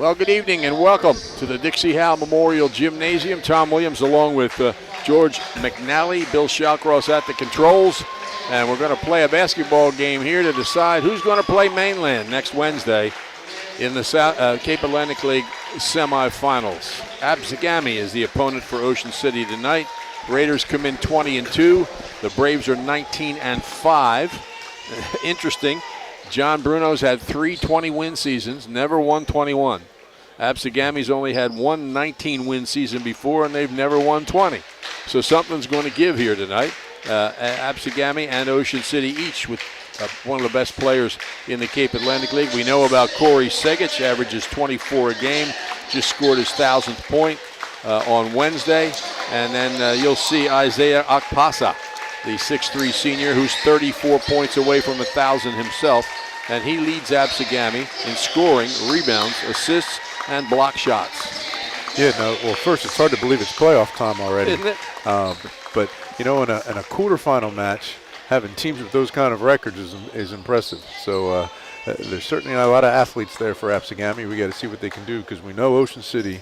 Well, good evening and welcome to the Dixie Howe Memorial Gymnasium. Tom Williams along with George McNally, Bill Shallcross at the controls. And we're going to play a basketball game here to decide who's going to play Mainland next Wednesday in the Cape Atlantic League semifinals. ABSEGAMI is the opponent for Ocean City tonight. Raiders come in 20-2. The Braves are 19-5. Interesting. John Bruno's had 3 20-win seasons, never won 21. ABSEGAMI's only had one 19-win season before, and they've never won 20. So something's going to give here tonight. ABSEGAMI and Ocean City each with one of the best players in the Cape Atlantic League. We know about Corey Segich, averages 24 a game, just scored his 1,000th point on Wednesday. And then you'll see Isaiah Akpasa, the 6'3 senior, who's 34 points away from 1,000 himself. And he leads ABSEGAMI in scoring, rebounds, assists, and block shots. Yeah, no, well, first, it's hard to believe it's playoff time already. Isn't it? But, you know, in a quarterfinal match, having teams with those kind of records is impressive. So there's certainly a lot of athletes there for ABSEGAMI. We got to see what they can do because we know Ocean City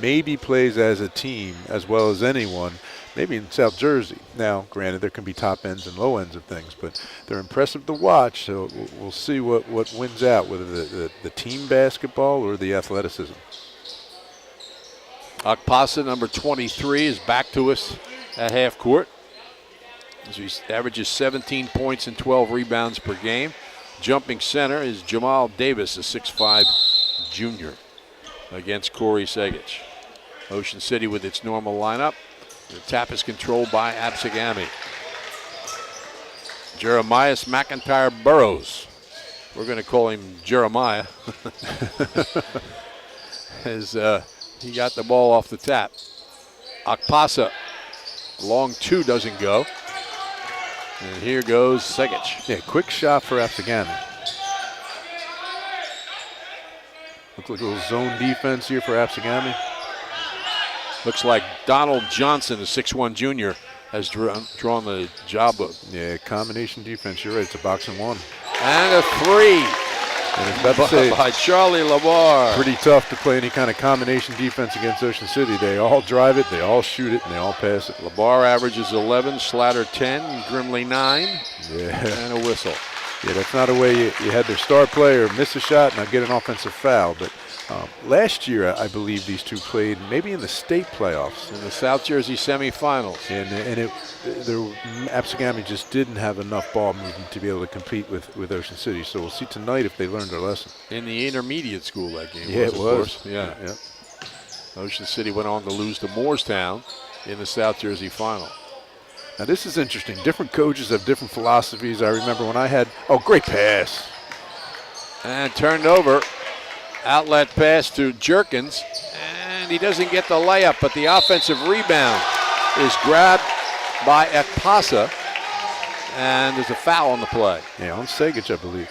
maybe plays as a team as well as anyone, maybe in South Jersey. Now, granted, there can be top ends and low ends of things, but they're impressive to watch. So we'll see what wins out, whether the team basketball or the athleticism. Akpasa, number 23, is back to us at half court. He averages 17 points and 12 rebounds per game. Jumping center is Jamal Davis, a 6'5 junior, against Corey Segich. Ocean City with its normal lineup. The tap is controlled by ABSEGAMI. Jeremias McIntyre Burrows, we're going to call him Jeremiah, as he got the ball off the tap. Akpasa, long two doesn't go. And here goes Segich. Yeah, quick shot for ABSEGAMI. Looks like a little zone defense here for ABSEGAMI. Looks like Donald Johnson, a 6'1 junior, has drawn the job book. Yeah, combination defense. You're right. It's a box and one. And a three by Charlie LeBar. Pretty tough to play any kind of combination defense against Ocean City. They all drive it, they all shoot it, and they all pass it. LeBar averages 11, Slatter 10, Grimley 9, yeah, and a whistle. Yeah, that's not a way you had their star player miss a shot and not get an offensive foul. But last year, I believe these two played maybe in the state playoffs. In the South Jersey semifinals. And ABSEGAMI just didn't have enough ball movement to be able to compete with Ocean City. So we'll see tonight if they learned their lesson. In the intermediate school, that game yeah, was, it was. Course. Yeah. Ocean City went on to lose to Moorestown in the South Jersey final. Now this is interesting. Different coaches have different philosophies. I remember when I had, great pass. And turned over. Outlet pass to Jerkins. And he doesn't get the layup, but the offensive rebound is grabbed by Akpasa. And there's a foul on the play. Yeah, on Segich, I believe.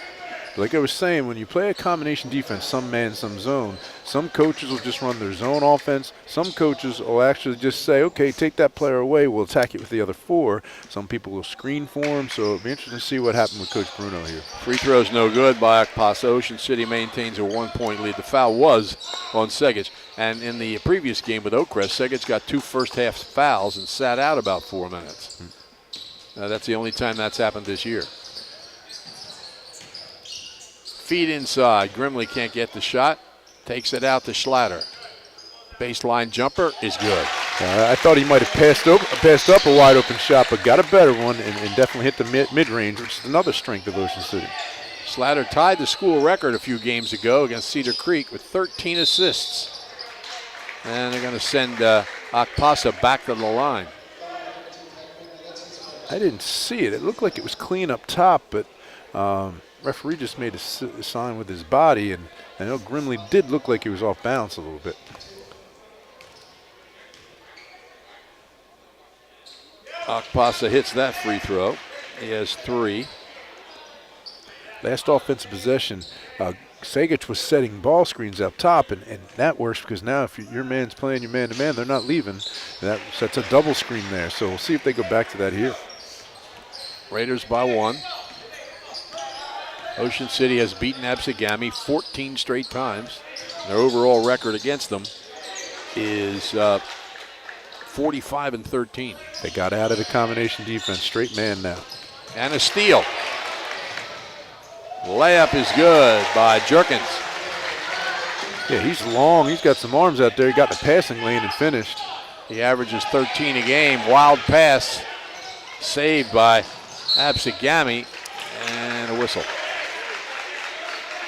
Like I was saying, when you play a combination defense, some man, some zone, some coaches will just run their zone offense. Some coaches will actually just say, okay, take that player away, we'll attack it with the other four. Some people will screen for him, so it'll be interesting to see what happened with Coach Bruno here. Free throw's no good by Akpasa. Ocean City maintains a 1-point lead. The foul was on Segich. And in the previous game with Oakcrest, Segich got 2 first-half fouls and sat out about 4 minutes. That's the only time that's happened this year. Feed inside. Grimley can't get the shot. Takes it out to Schlatter. Baseline jumper is good. I thought he might have passed up a wide open shot, but got a better one and definitely hit the mid-range, which is another strength of Ocean City. Schlatter tied the school record a few games ago against Cedar Creek with 13 assists. And they're going to send Akpasa back to the line. I didn't see it. It looked like it was clean up top, but referee just made a sign with his body, and I know Grimley did look like he was off balance a little bit. Akpasa hits that free throw. He has 3. Last offensive possession, Segich was setting ball screens up top, and that works because now if your man's playing your man-to-man, they're not leaving. That sets a double screen there, so we'll see if they go back to that here. Raiders by 1. Ocean City has beaten ABSEGAMI 14 straight times. Their overall record against them is 45-13. They got out of the combination defense. Straight man now. And a steal. Layup is good by Jerkins. Yeah, he's long. He's got some arms out there. He got in the passing lane and finished. He averages 13 a game. Wild pass saved by ABSEGAMI, and a whistle.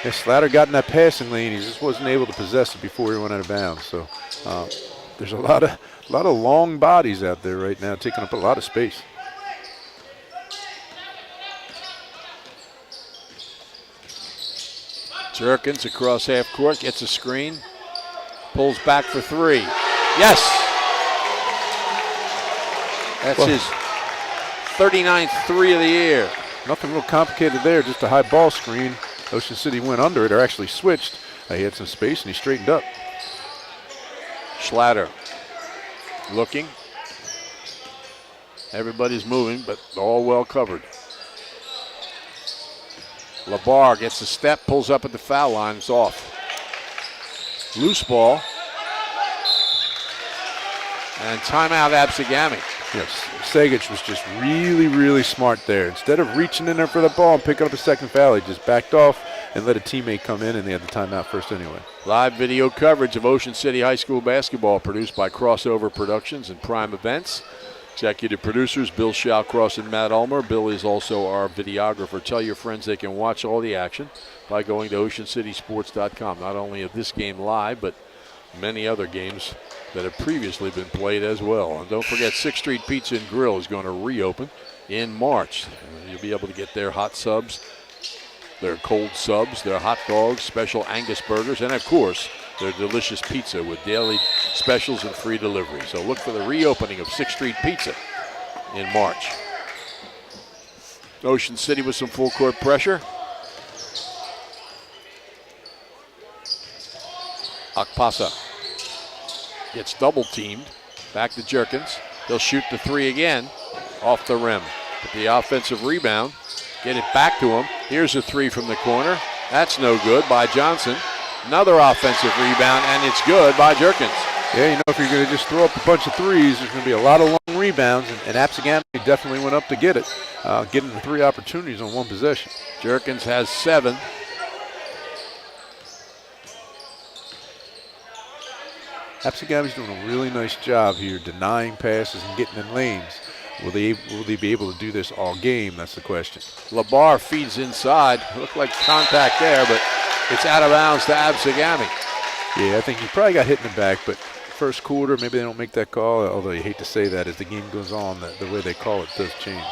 Yeah, Slatter got in that passing lane. He just wasn't able to possess it before he went out of bounds. So there's a lot of long bodies out there right now, taking up a lot of space. Jerkins across half court, gets a screen, pulls back for three. Yes! That's his 39th three of the year. Nothing real complicated there, just a high ball screen. Ocean City went under it, or actually switched. He had some space and he straightened up. Schlatter looking. Everybody's moving, but all well covered. LeBar gets a step, pulls up at the foul line, it's off. Loose ball. And timeout ABSEGAMI. Yes, Segic was just really, really smart there. Instead of reaching in there for the ball and picking up a second foul, he just backed off and let a teammate come in, and they had the timeout first anyway. Live video coverage of Ocean City High School basketball produced by Crossover Productions and Prime Events. Executive producers Bill Shallcross and Matt Ulmer. Bill is also our videographer. Tell your friends they can watch all the action by going to oceancitysports.com. Not only of this game live, but many other games that have previously been played as well. And don't forget, 6th Street Pizza and Grill is going to reopen in March. You'll be able to get their hot subs, their cold subs, their hot dogs, special Angus burgers, and of course, their delicious pizza with daily specials and free delivery. So look for the reopening of 6th Street Pizza in March. Ocean City with some full court pressure. Akpasa gets double teamed. Back to Jerkins. He'll shoot the three again off the rim. But the offensive rebound, get it back to him. Here's a three from the corner. That's no good by Johnson. Another offensive rebound, and it's good by Jerkins. Yeah, you know, if you're going to just throw up a bunch of threes, there's going to be a lot of long rebounds, and ABSEGAMI definitely went up to get it, getting the 3 opportunities on one possession. Jerkins has 7. ABSEGAMI's doing a really nice job here denying passes and getting in lanes. Will they be able to do this all game? That's the question. LeBar feeds inside. Looked like contact there, but it's out of bounds to ABSEGAMI. Yeah, I think he probably got hit in the back, but first quarter, maybe they don't make that call, although you hate to say that as the game goes on, the way they call it does change.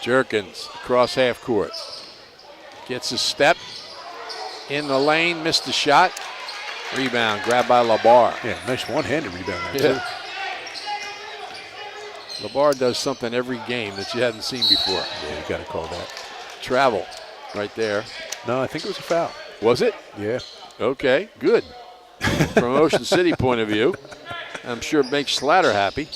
Jerkins across half court. Gets a step in the lane, missed the shot. Rebound, grabbed by LeBar. Yeah, nice one-handed rebound there, too. LeBar does something every game that you hadn't seen before. Yeah, you got to call that. Travel right there. No, I think it was a foul. Was it? Yeah. Okay, good. From Ocean City point of view, I'm sure it makes Slatter happy.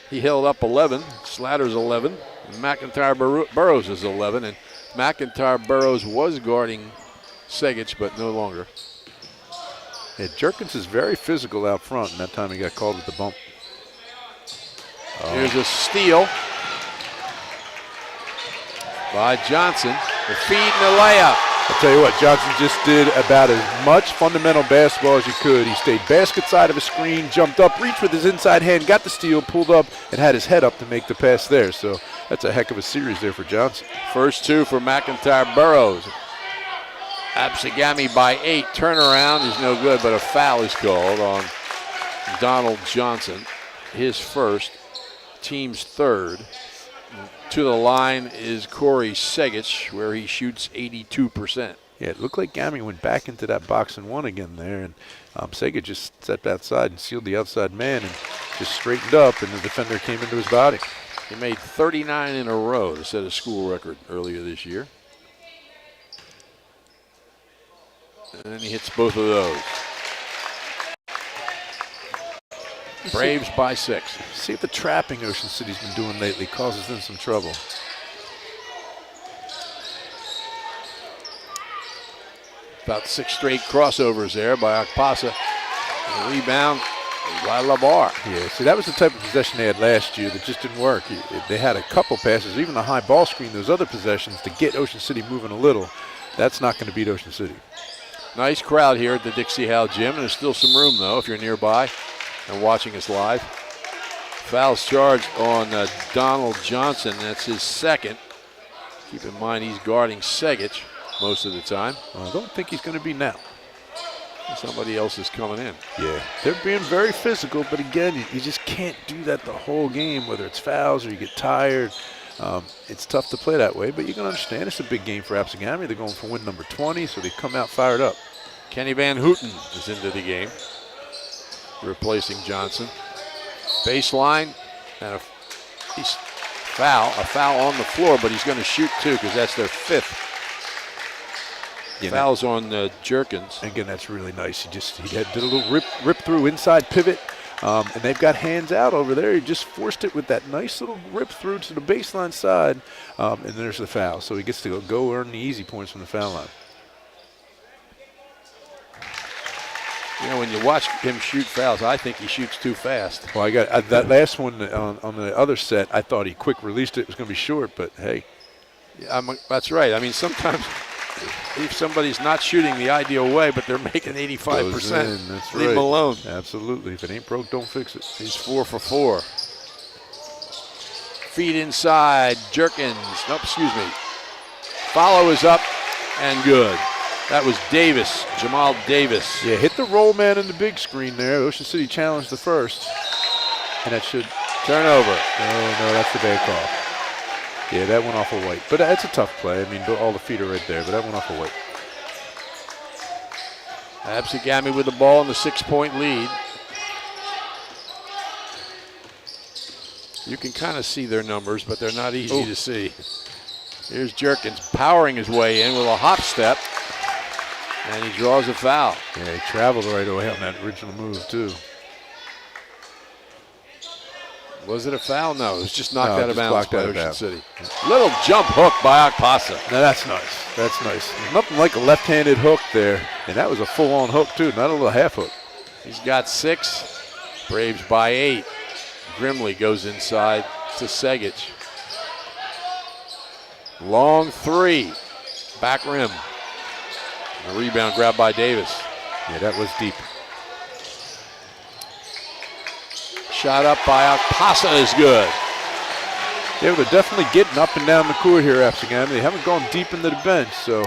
He held up 11. Slatter's 11. And McIntyre Burrows is 11. And McIntyre Burrows was guarding Segic, but no longer. Yeah, Jerkins is very physical out front, and that time he got called with the bump. Here's a steal by Johnson. The feed and the layup. I'll tell you what, Johnson just did about as much fundamental basketball as you could. He stayed basket side of a screen, jumped up, reached with his inside hand, got the steal, pulled up, and had his head up to make the pass there. So that's a heck of a series there for Johnson. First 2 for McIntyre Burrows. ABSEGAMI by 8. Turnaround is no good, but a foul is called on Donald Johnson. His first, team's third. To the line is Corey Segic, where he shoots 82%. Yeah, it looked like Gami went back into that box and one again there, and Segic just stepped outside and sealed the outside man and just straightened up, and the defender came into his body. He made 39 in a row to set a school record earlier this year. And then he hits both of those. Braves by 6. See if the trapping Ocean City's been doing lately causes them some trouble. About 6 straight crossovers there by Akpasa. The rebound by LaBar. Yeah, see, that was the type of possession they had last year that just didn't work. They had a couple passes, even a high ball screen, those other possessions to get Ocean City moving a little. That's not going to beat Ocean City. Nice crowd here at the Dixie Howe Gym, and there's still some room, though, if you're nearby and watching us live. Foul's charged on Donald Johnson. That's his second. Keep in mind he's guarding Segich most of the time. Well, I don't think he's going to be now. Somebody else is coming in. Yeah, they're being very physical, but again, you just can't do that the whole game, whether it's fouls or you get tired. It's tough to play that way, but you can understand it's a big game for ABSEGAMI. They're going for win number 20, so they come out fired up. Kenny Van Houten is into the game, replacing Johnson. Baseline, and a foul on the floor, but he's going to shoot 2 because that's their 5th. Fouls on Jerkins. Again, that's really nice. He did a little rip through inside pivot, and they've got hands out over there. He just forced it with that nice little rip through to the baseline side, and there's the foul. So he gets to go earn the easy points from the foul line. You know, when you watch him shoot fouls, I think he shoots too fast. Well, I got that last one on the other set. I thought he quick released it. It was going to be short, but hey. Yeah, that's right. I mean, sometimes if somebody's not shooting the ideal way, but they're making 85%, that's leave them alone. Absolutely. If it ain't broke, don't fix it. He's 4 for 4. Feed inside, Jerkins. Nope, excuse me. Follow is up and good. That was Davis, Jamal Davis. Yeah, hit the roll man in the big screen there. Ocean City challenged the first. And that should turnover. No, that's the bad call. Yeah, that went off of White. But that's a tough play. I mean, all the feet are right there, but that went off of White. ABSEGAMI with the ball in the 6-point lead. You can kind of see their numbers, but they're not easy to see. Here's Jerkins powering his way in with a hop step, and he draws a foul. Yeah, he traveled right away on that original move, too. Was it a foul? No, it was just knocked out of bounds by Ocean City. Yeah. Little jump hook by Akpasa. Now that's nice. That's nice. There's nothing like a left-handed hook there, and that was a full-on hook, too, not a little half hook. He's got 6. Braves by 8. Grimley goes inside to Segich. Long 3. Back rim. The rebound grabbed by Davis. Yeah, that was deep. Shot up by Akpasa is good. Yeah, they're definitely getting up and down the court here, ABSEGAMI. They haven't gone deep into the bench, so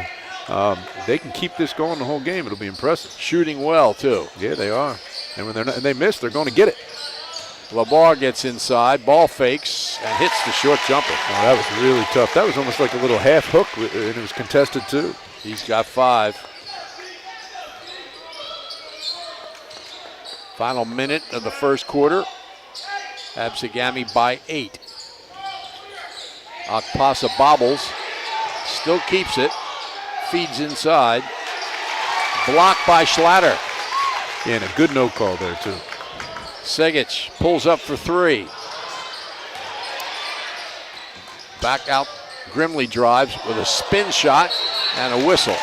they can keep this going the whole game. It'll be impressive. Shooting well, too. Yeah, they are. And when they miss, they're going to get it. LaBar gets inside, ball fakes, and hits the short jumper. Oh, that was really tough. That was almost like a little half hook, and it was contested, too. He's got 5. Final minute of the first quarter. ABSEGAMI by 8. Akpasa bobbles, still keeps it, feeds inside. Blocked by Schlatter. Yeah, and a good no call there, too. Segich pulls up for 3. Back out, Grimley drives with a spin shot and a whistle.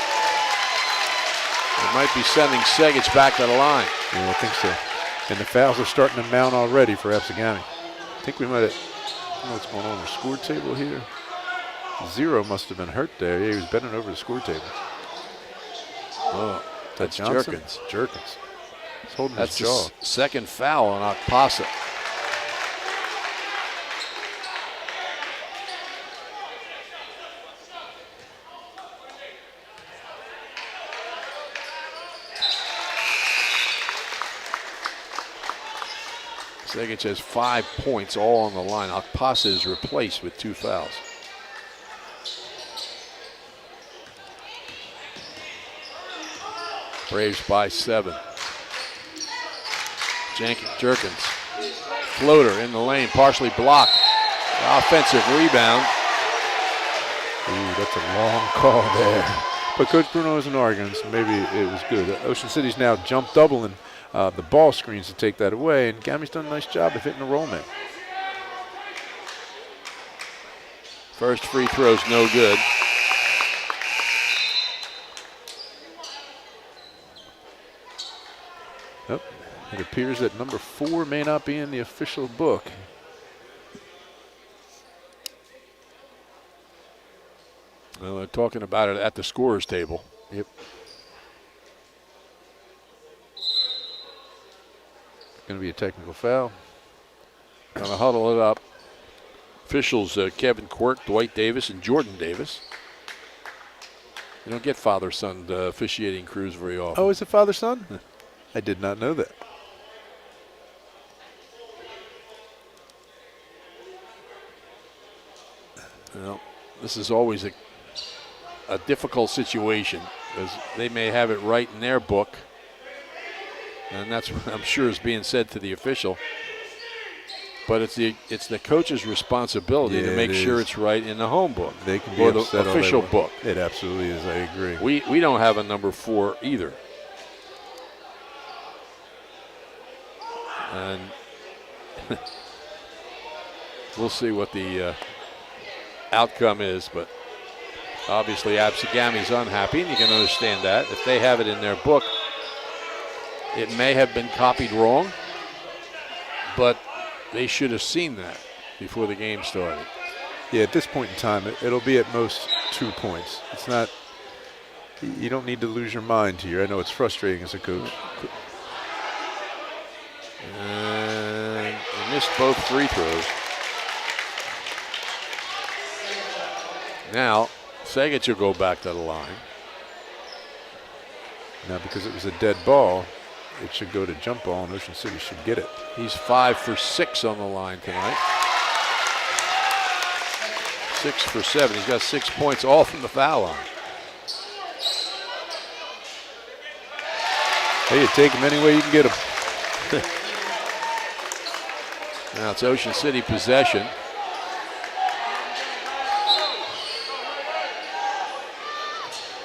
They might be sending Segich back to the line. Yeah, I think so. And the fouls are starting to mount already for ABSEGAMI. I think we might have, I don't know what's going on the score table here. 0 must have been hurt there. Yeah, he was bending over the score table. Oh, that's Jerkins. Jerkins. He's holding that's his jaw. The second foul on Akpasa. Segich has 5 points, all on the line. Akpasa is replaced with 2 fouls. Braves by 7. Jerkins. Floater in the lane, partially blocked. Offensive rebound. Ooh, that's a long call there. But Coach Bruno isn't arguing, so maybe it was good. Ocean City's now jump doubling the ball screens to take that away, and Gami's done a nice job of hitting the roll man. First free throw's no good. Oh, it appears that number 4 may not be in the official book. Well, they're talking about it at the scorer's table. Yep. Going to be a technical foul. Going to huddle it up. Officials Kevin Quirk, Dwight Davis, and Jordan Davis. You don't get father-son officiating crews very often. Oh, is it father-son? I did not know that. Well, this is always a difficult situation because they may have it right in their book, and that's what I'm sure is being said to the official. But it's the coach's responsibility to make sure it's right in the home book. They can be or the upset official book. It absolutely is. I agree. We don't have a number 4 either. And we'll see what the outcome is, but obviously ABSEGAMI's unhappy, and you can understand that. If they have it in their book, it may have been copied wrong, but they should have seen that before the game started. Yeah, at this point in time, it'll be at most 2 points. It's not, you don't need to lose your mind here. I know it's frustrating as a coach. And they missed both free throws. Now, Segich will go back to the line. Now, because it was a dead ball, it should go to jump ball, and Ocean City should get it. He's 5 for 6 on the line tonight. 6 for 7. He's got 6 points, all from the foul line. Hey, you take him any way you can get him. Now it's Ocean City possession.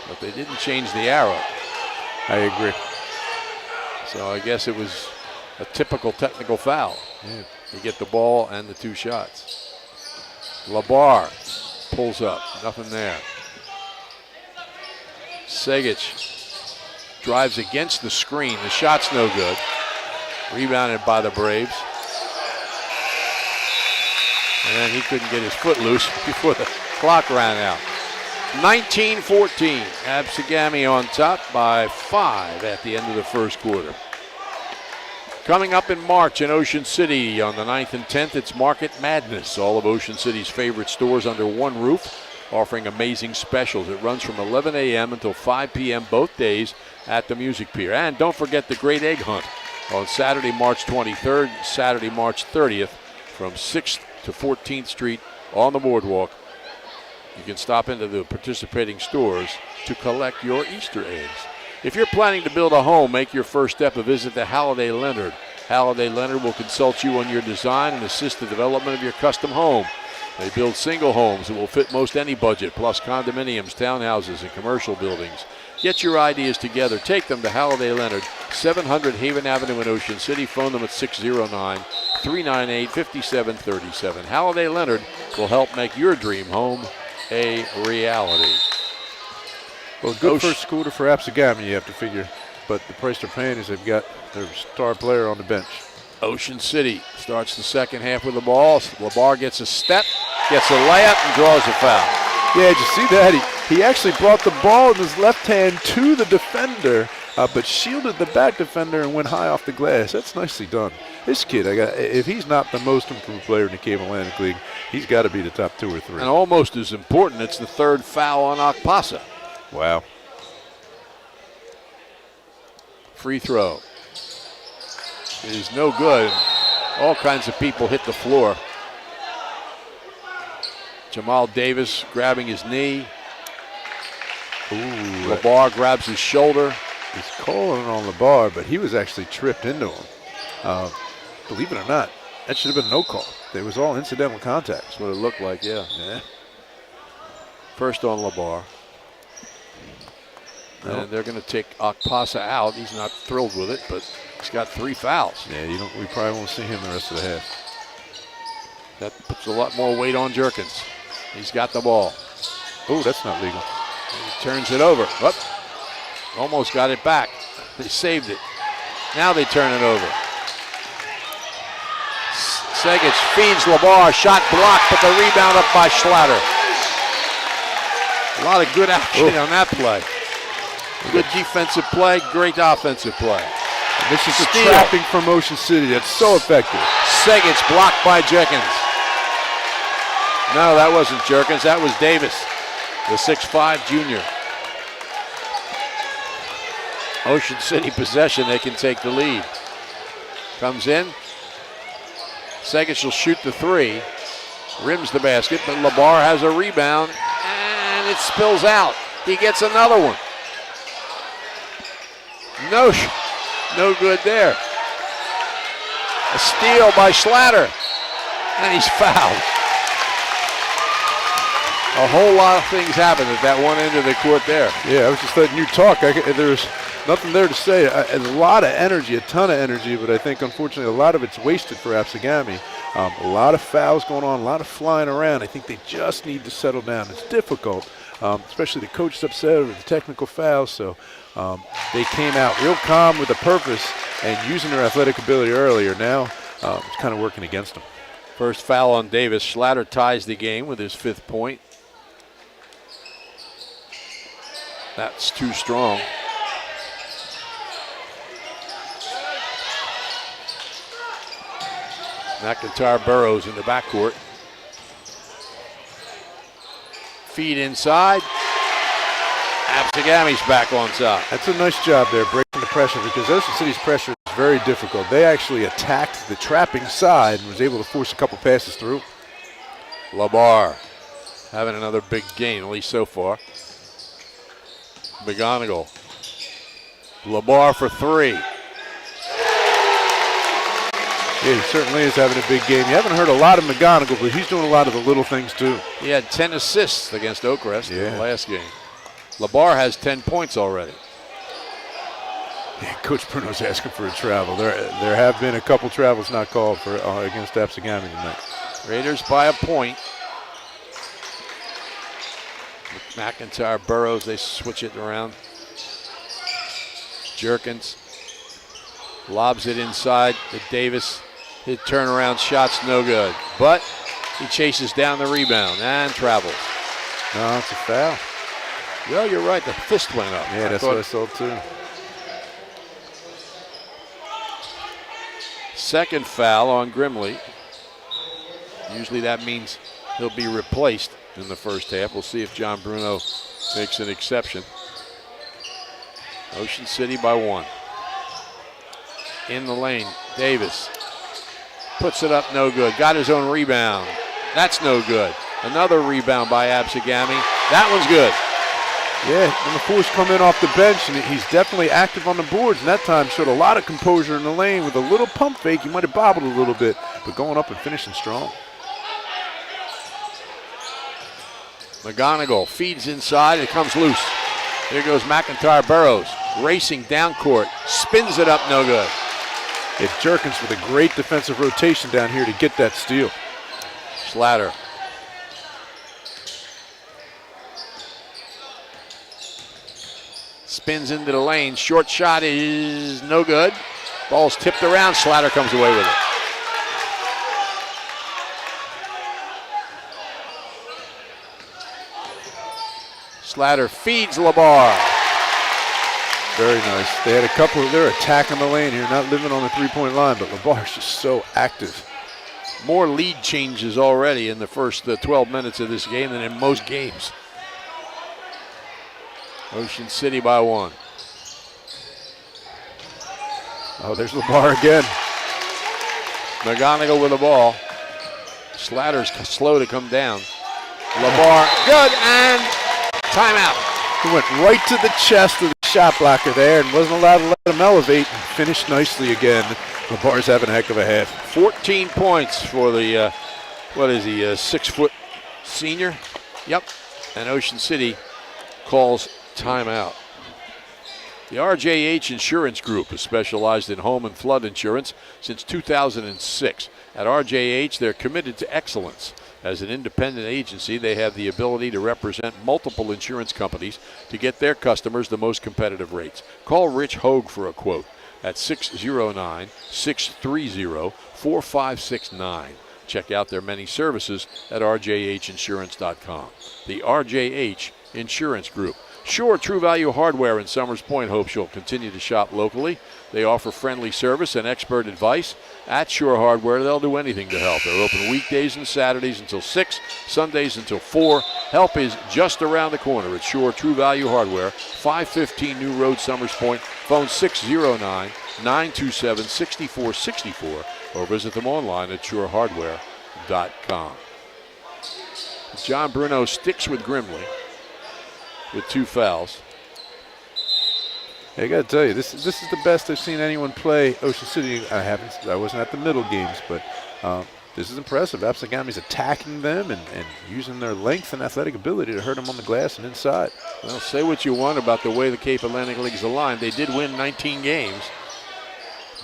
But they didn't change the arrow. I agree. So I guess it was a typical technical foul. Yeah. You get the ball and the 2 shots. LaBar pulls up, nothing there. Segich drives against the screen. The shot's no good. Rebounded by the Braves. And he couldn't get his foot loose before the clock ran out. 19-14. ABSEGAMI on top by 5 at the end of the first quarter. Coming up in March in Ocean City on the 9th and 10th, it's Market Madness. All of Ocean City's favorite stores under one roof, offering amazing specials. It runs from 11 a.m. until 5 p.m. both days at the Music Pier. And don't forget the Great Egg Hunt on Saturday, March 23rd, Saturday, March 30th from 6th to 14th Street on the boardwalk. You can stop into the participating stores to collect your Easter eggs. If you're planning to build a home, make your first step a visit to Halliday Leonard. Halliday Leonard will consult you on your design and assist the development of your custom home. They build single homes that will fit most any budget, plus condominiums, townhouses, and commercial buildings. Get your ideas together. Take them to Halliday Leonard, 700 Haven Avenue in Ocean City. Phone them at 609-398-5737. Halliday Leonard will help make your dream home a reality. Well, good first quarter for ABSEGAMI, you have to figure. But the price they're paying is they've got their star player on the bench. Ocean City starts the second half with the ball. LaBar gets a step, gets a layup, and draws a foul. Yeah, did you see that? He actually brought the ball in his left hand to the defender, but shielded the back defender and went high off the glass. That's nicely done. This kid, if he's not the most improved player in the Cave Atlantic League, he's got to be the top 2 or 3. And almost as important, it's the 3rd foul on Akpasa. Wow. Free throw is no good. All kinds of people hit the floor. Jamal Davis grabbing his knee. Ooh, LaBar grabs his shoulder. He's calling on LaBar, but he was actually tripped into him. Believe it or not, that should have been no call. It was all incidental contact. That's what it looked like, yeah. First on LaBar. And they're going to take Akpasa out. He's not thrilled with it, but he's got 3 fouls. Yeah, we probably won't see him the rest of the half. That puts a lot more weight on Jerkins. He's got the ball. Oh, that's not legal. He turns it over. Almost got it back. They saved it. Now they turn it over. Segic feeds LeBar, shot blocked, but the rebound up by Schlatter. A lot of good action on that play. Good defensive play, great offensive play. And this is the trapping from Ocean City. That's so effective. Segic blocked by Jerkins. No, that wasn't Jerkins. That was Davis, the 6'5" junior. Ocean City possession, they can take the lead. Comes in. Segic will shoot the three. Rims the basket, but LeBar has a rebound, and it spills out. He gets another one. No good there. A steal by Schlatter, and he's fouled. A whole lot of things happened at that one end of the court there. Yeah, I was just letting you talk. There's nothing there to say. A lot of energy, a ton of energy, but I think unfortunately a lot of it's wasted for ABSEGAMI. A lot of fouls going on, a lot of flying around. I think they just need to settle down. It's difficult, especially the coach is upset over the technical fouls, so they came out real calm with a purpose and using their athletic ability earlier. Now it's kind of working against them. First foul on Davis. Schlatter ties the game with his 5th point. That's too strong. McIntyre Burrows in the backcourt. Feed inside. ABSEGAMI's back on top. That's a nice job there, breaking the pressure, because Ocean City's pressure is very difficult. They actually attacked the trapping side and was able to force a couple passes through. LeBar having another big game, at least so far. McGonigal. LeBar for 3. Yeah, he certainly is having a big game. You haven't heard a lot of McGonigal, but he's doing a lot of the little things too. He had 10 assists against Oakrest in the last game. LeBar has 10 points already. Yeah, Coach Bruno's asking for a travel. There have been a couple travels not called for against ABSEGAMI tonight. Raiders by a point. McIntyre, Burrows, they switch it around. Jerkins lobs it inside to Davis. His turnaround shot's no good, but he chases down the rebound and travels. No, it's a foul. Well, you're right, the fist went up. Yeah, that's what I saw too. Second foul on Grimley. Usually that means he'll be replaced in the first half. We'll see if John Bruno makes an exception. Ocean City by 1. In the lane, Davis puts it up, no good. Got his own rebound. That's no good. Another rebound by ABSEGAMI. That one's good. Yeah, and the force come in off the bench, and he's definitely active on the boards, and that time showed a lot of composure in the lane with a little pump fake. He might have bobbled a little bit, but going up and finishing strong. McGonigal feeds inside, it comes loose. Here goes McIntyre Burrows, racing down court, spins it up, no good. It's Jerkins with a great defensive rotation down here to get that steal. Schlatter. Spins into the lane, short shot is no good. Ball's tipped around, Schlatter comes away with it. Schlatter feeds LeBar. Very nice. They had a couple, they're attacking the lane here, not living on the three-point line, but LeBar's just so active. More lead changes already in the first 12 minutes of this game than in most games. Ocean City by 1. Oh, there's LeBar again. McGonigal with the ball. Schlatter's slow to come down. LeBar, good, and timeout. He went right to the chest of the shot blocker there and wasn't allowed to let him elevate and finished nicely again. LeBar's having a heck of a half. 14 points for the, what is he, 6-foot senior? Yep, and Ocean City calls timeout. The RJH Insurance Group has specialized in home and flood insurance since 2006. At RJH, they're committed to excellence. As an independent agency, they have the ability to represent multiple insurance companies to get their customers the most competitive rates. Call Rich Hogue for a quote. at 609-630-4569. Check out their many services at rjhinsurance.com. The RJH Insurance Group. Sure True Value Hardware in Summers Point hopes you'll continue to shop locally. They offer friendly service and expert advice. At Sure Hardware, they'll do anything to help. They're open weekdays and Saturdays until 6, Sundays until 4. Help is just around the corner at Sure True Value Hardware, 515 New Road, Summers Point. Phone 609-927-6464 or visit them online at surehardware.com. John Bruno sticks with Grimley with 2 fouls. I got to tell you, this is the best I've seen anyone play Ocean City. I wasn't at the middle games, but this is impressive. ABSEGAMI's attacking them and using their length and athletic ability to hurt them on the glass and inside. Well, say what you want about the way the Cape Atlantic League's aligned. They did win 19 games.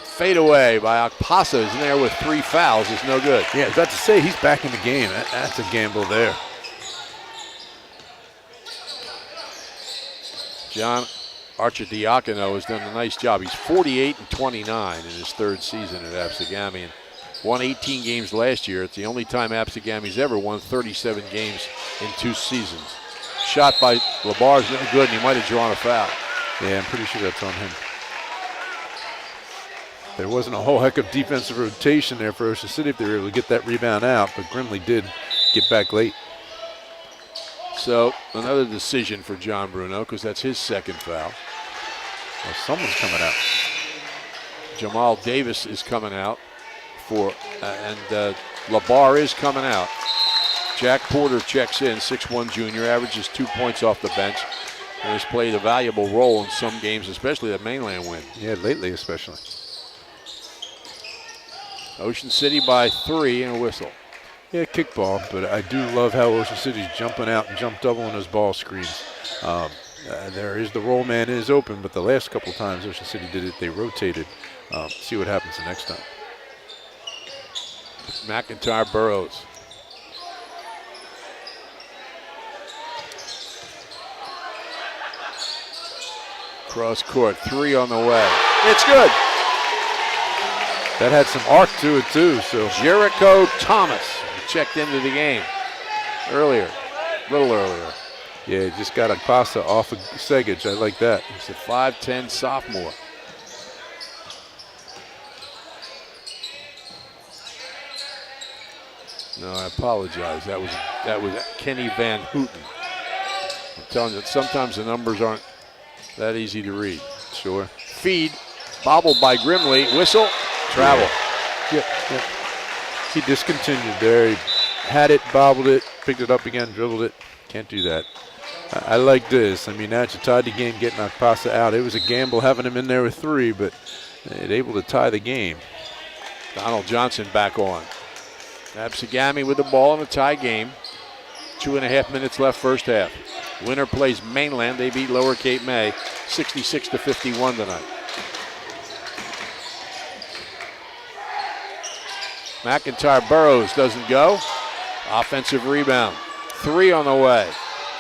Fade away by Akpasa is in there with 3 fouls. It's no good. Yeah, I was about to say, he's back in the game. That's a gamble there. John Archidiacono has done a nice job. He's 48-29 in his 3rd season at ABSEGAMI and won 18 games last year. It's the only time ABSEGAMI's ever won 37 games in 2 seasons. Shot by Labar's no good, and he might have drawn a foul. Yeah, I'm pretty sure that's on him. There wasn't a whole heck of defensive rotation there for Ocean City if they were able to get that rebound out, but Grimley did get back late. So another decision for John Bruno because that's his 2nd foul. Well, someone's coming out. Jamal Davis is coming out and Labar is coming out. Jack Porter checks in, 6'1" junior, averages 2 points off the bench. And has played a valuable role in some games, especially that mainland win. Yeah, lately especially. Ocean City by 3 and a whistle. Yeah, kickball, but I do love how Ocean City's jumping out and jump double on those ball screens. There is the roll man is open, but the last couple times Ocean City did it, they rotated. See what happens the next time. McIntyre Burrows. Cross court, 3 on the way. It's good. That had some arc to it too. So Jericho Thomas checked into the game earlier, a little earlier. Yeah, just got a pasta off of Segic. I like that. He's a 5'10" sophomore. No, I apologize. That was Kenny Van Houten. I'm telling you that sometimes the numbers aren't that easy to read. Sure. Feed, bobbled by Grimley. Whistle, travel. Yeah. He discontinued there. He had it, bobbled it, picked it up again, dribbled it. Can't do that. I like this. I mean, now you tied the game, getting Akpasa out. It was a gamble having him in there with 3, but they're able to tie the game. Donald Johnson back on. ABSEGAMI with the ball in a tie game. 2.5 minutes left first half. Winner plays Mainland. They beat Lower Cape May 66-51 tonight. McIntyre Burrows doesn't go. Offensive rebound. 3 on the way.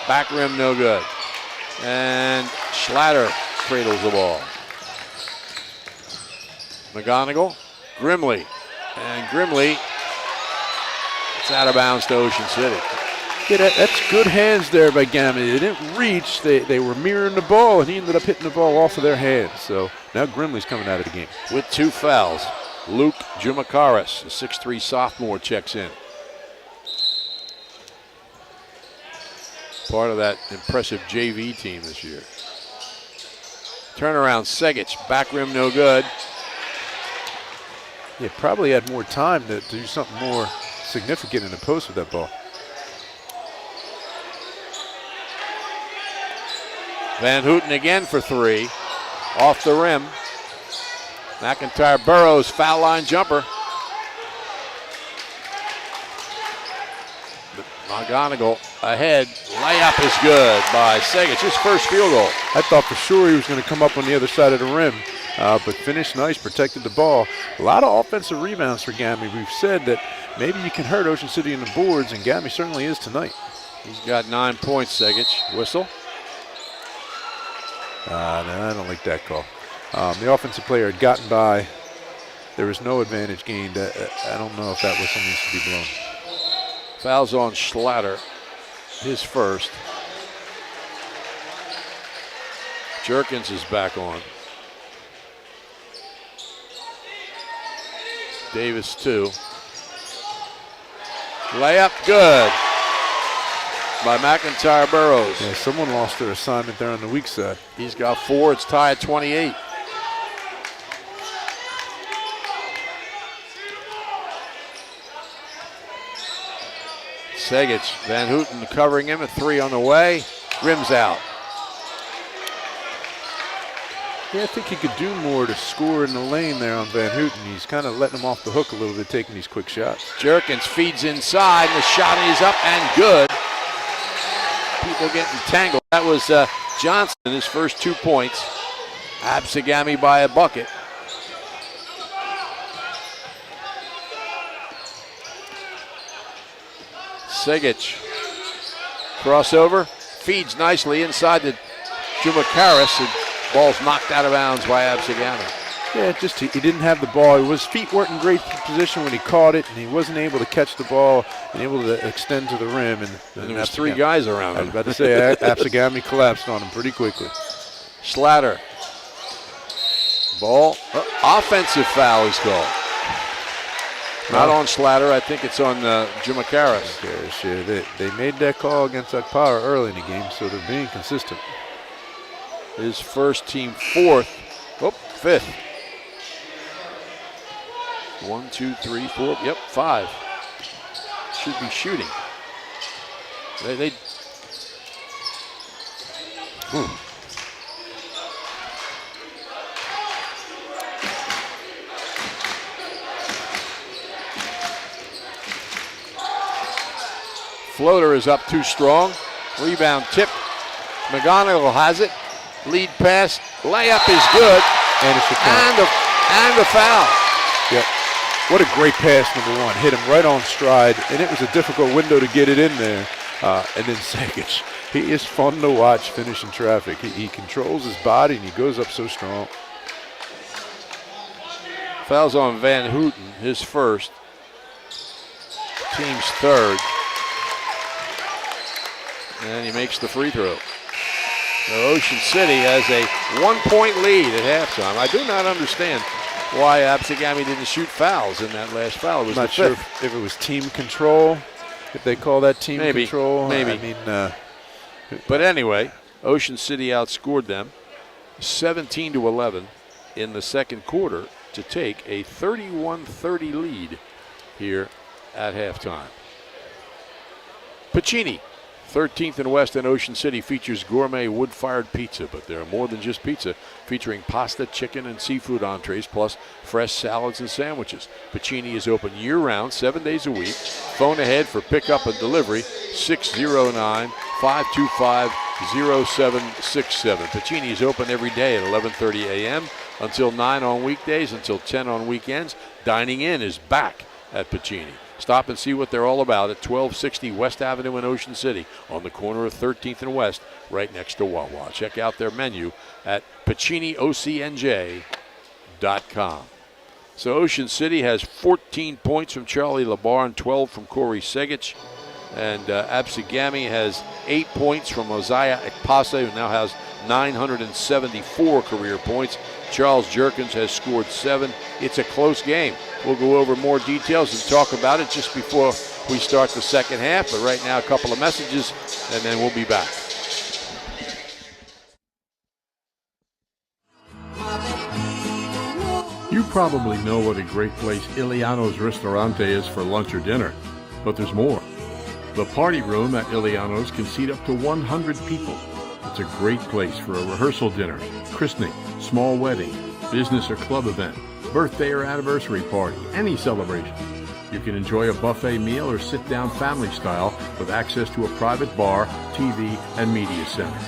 Back rim no good. And Schlatter cradles the ball. McGonigal, Grimley. And Grimley, it's out of bounds to Ocean City. Yeah, that's good hands there by Gami. They didn't reach. They were mirroring the ball, and he ended up hitting the ball off of their hands. So now Grimley's coming out of the game. With 2 fouls, Luke Jumakaris, a 6'3" sophomore, checks in. Part of that impressive JV team this year. Turnaround, Segic, back rim no good. Yeah, probably had more time to do something more significant in the post with that ball. Van Houten again for 3. Off the rim. McIntyre Burrows, foul line jumper. McGonigal ahead. Layup is good by Segic. His first field goal. I thought for sure he was going to come up on the other side of the rim, but finished nice, protected the ball. A lot of offensive rebounds for Gami. We've said that maybe you can hurt Ocean City in the boards, and Gami certainly is tonight. He's got 9 points, Segic. Whistle. No, I don't like that call. The offensive player had gotten by. There was no advantage gained. I don't know if that whistle needs to be blown. Fouls on Schlatter, his first. Jerkins is back on. Davis 2. Layup good by McIntyre Burrows. Yeah, someone lost their assignment there on the weak side. He's got 4. It's tied at 28. Segich, Van Houten covering him at 3 on the way. Rims out. Yeah, I think he could do more to score in the lane there on Van Houten. He's kind of letting him off the hook a little bit, taking these quick shots. Jerkins feeds inside, and the shot is up and good. People getting tangled. That was Johnson, his first 2 points. ABSEGAMI by a bucket. Segich, crossover, feeds nicely inside to Jumakaris, and ball's knocked out of bounds by ABSEGAMI. Yeah, just he didn't have the ball. His feet weren't in great position when he caught it, and he wasn't able to catch the ball and able to extend to the rim. And there was 3 guys around him. I was about to say, ABSEGAMI collapsed on him pretty quickly. Schlatter. Ball, offensive foul is called. Not on Schlatter, I think it's on Jumakaris. Yeah, they made that call against Akpara early in the game, so they're being consistent. His first, team 4th, 5th. 1, 2, 3, 4, 5. Should be shooting. Floater is up too strong. Rebound tip. McGonigal has it. Lead pass. Layup is good. And it's a count. And a foul. Yep. What a great pass, number 1. Hit him right on stride, and it was a difficult window to get it in there. And then Segich, he is fun to watch finishing traffic. He controls his body, and he goes up so strong. Fouls on Van Houten, his first. Team's 3rd. And he makes the free throw. So Ocean City has a 1-point lead at halftime. I do not understand why ABSEGAMI didn't shoot fouls in that last foul. It was I'm not sure if it was team control, if they call that team control. Maybe. I mean, but anyway, Ocean City outscored them 17-11 in the second quarter to take a 31-30 lead here at halftime. Piccini, 13th and West in Ocean City, features gourmet wood-fired pizza, but there are more than just pizza, featuring pasta, chicken, and seafood entrees, plus fresh salads and sandwiches. Piccini is open year-round, 7 days a week. Phone ahead for pickup and delivery, 609-525-0767. Piccini is open every day at 11:30 a.m. until 9 on weekdays, until 10 on weekends. Dining in is back at Piccini. Stop and see what they're all about at 1260 West Avenue in Ocean City on the corner of 13th and West, right next to Wawa. Check out their menu at PicciniOCNJ.com. So Ocean City has 14 points from Charlie Labar and 12 from Corey Segich. And ABSEGAMI has 8 points from Mosiah Ekpase, who now has 974 career points. Charles Jerkins has scored 7. It's a close game. We'll go over more details and talk about it just before we start the second half. But right now, a couple of messages, and then we'll be back. You probably know what a great place Illiano's Ristorante is for lunch or dinner, but there's more. The party room at Illiano's can seat up to 100 people. It's a great place for a rehearsal dinner, christening, small wedding, business or club event, birthday or anniversary party, any celebration. You can enjoy a buffet meal or sit-down family style with access to a private bar, TV, and media center.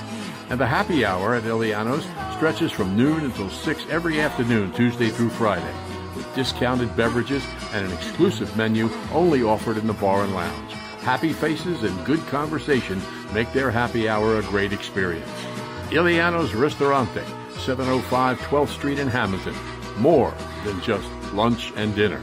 And the happy hour at Illiano's stretches from noon until 6 every afternoon, Tuesday through Friday, with discounted beverages and an exclusive menu only offered in the bar and lounge. Happy faces and good conversation make their happy hour a great experience. Illiano's Ristorante, 705 12th Street in Hamilton. More than just lunch and dinner.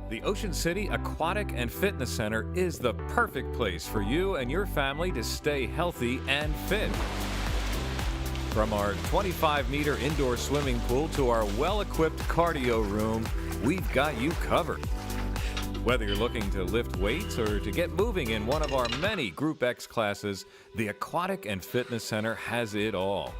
The Ocean City Aquatic and Fitness Center is the perfect place for you and your family to stay healthy and fit. From our 25-meter indoor swimming pool to our well-equipped cardio room, we've got you covered. Whether you're looking to lift weights or to get moving in one of our many Group X classes, the Aquatic and Fitness Center has it all.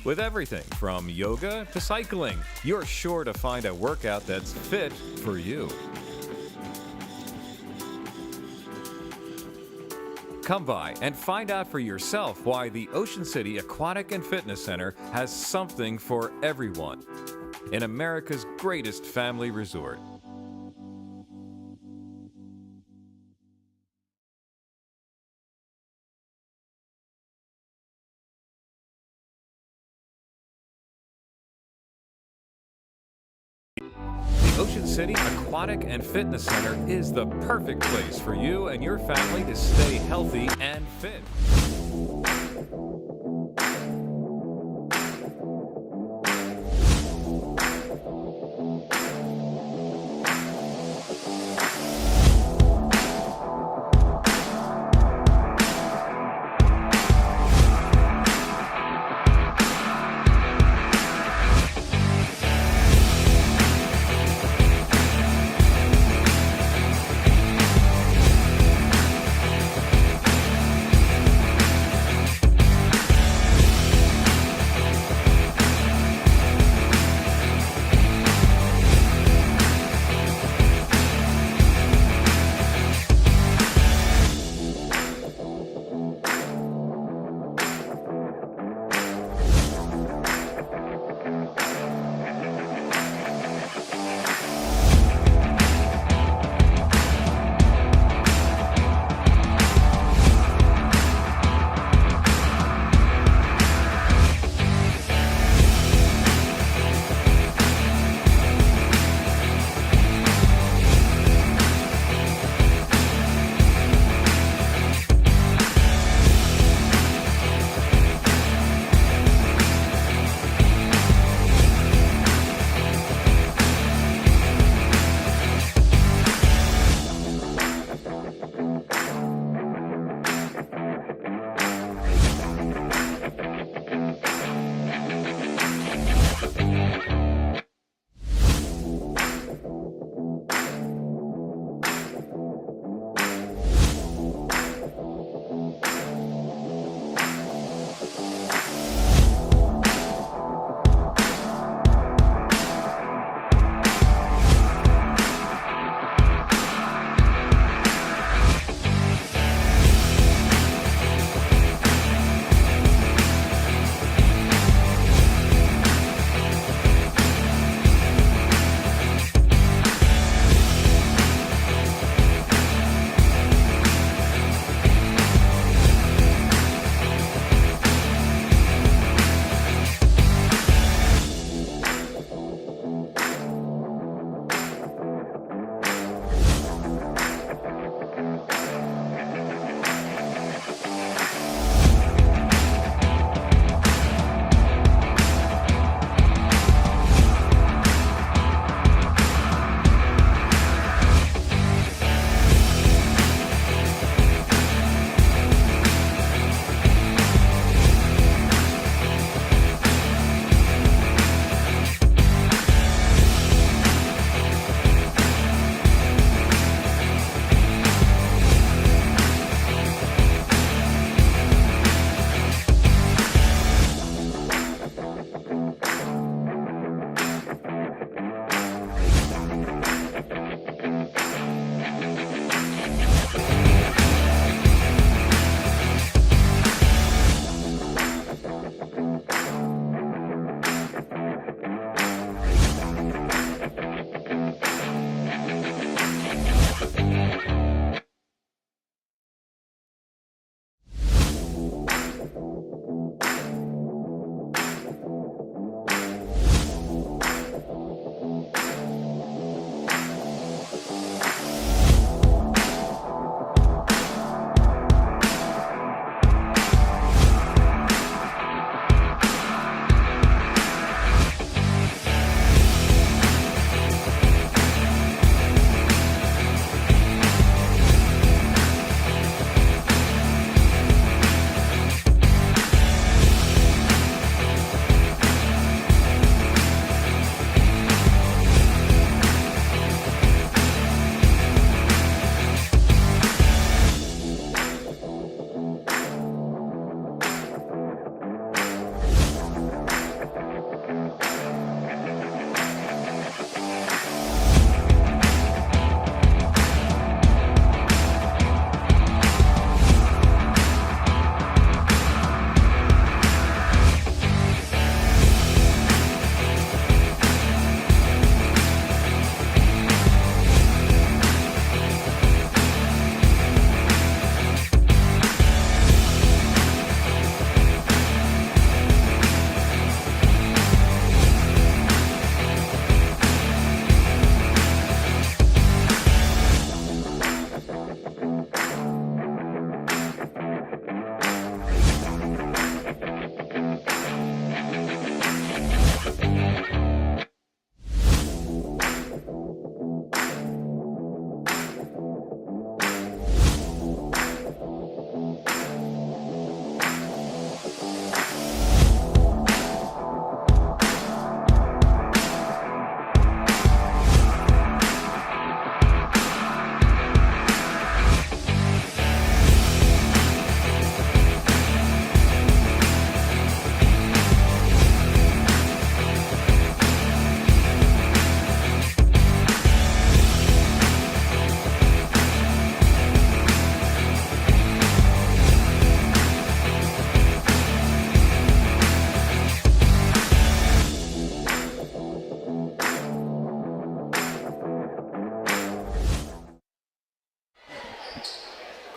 With everything from yoga to cycling, you're sure to find a workout that's fit for you. Come by and find out for yourself why the Ocean City Aquatic and Fitness Center has something for everyone in America's greatest family resort. The Ocean City Aquatic and Fitness Center is the perfect place for you and your family to stay healthy and fit.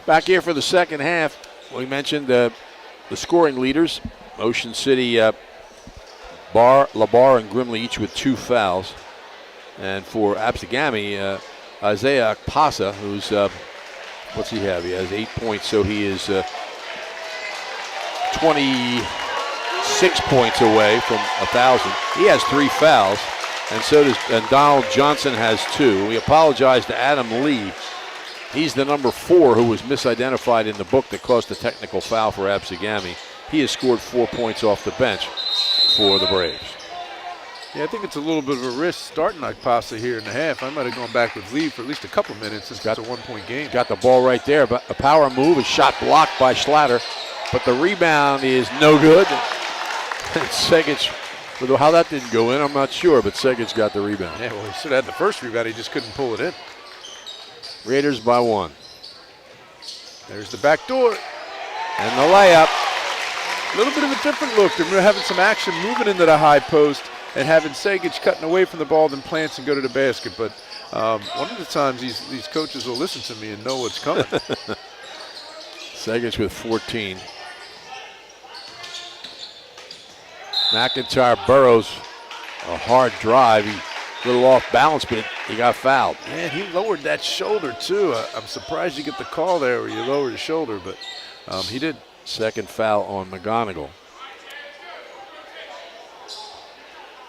Back here for the second half, we mentioned the scoring leaders. Ocean City, LaBar and Grimley each with 2 fouls. And for ABSEGAMI, Isaiah Akpasa, who's, what's he have? He has 8 points, so he is 26 points away from 1,000. He has 3 fouls, and so does Donald Johnson has 2. We apologize to Adam Lee. He's the number 4 who was misidentified in the book that caused a technical foul for ABSEGAMI. He has scored 4 points off the bench for the Braves. Yeah, I think it's a little bit of a risk starting Akpasa here in the half. I might have gone back with Lee for at least a couple minutes since it's a 1-point game. Got the ball right there, but a power move, a shot blocked by Schlatter, but the rebound is no good. Segic, how that didn't go in, I'm not sure, but Segic got the rebound. Yeah, well, he should have had the first rebound. He just couldn't pull it in. Raiders by 1. There's the back door. And the layup. A little bit of a different look. They're having some action moving into the high post and having Segic cutting away from the ball, then plants and go to the basket. But one of the times these coaches will listen to me and know what's coming. Segic with 14. McIntyre burrows a hard drive. He a little off balance, but he got fouled. Man, he lowered that shoulder too. I'm surprised you get the call there where you lower the shoulder, but he did. Second foul on McGonigal.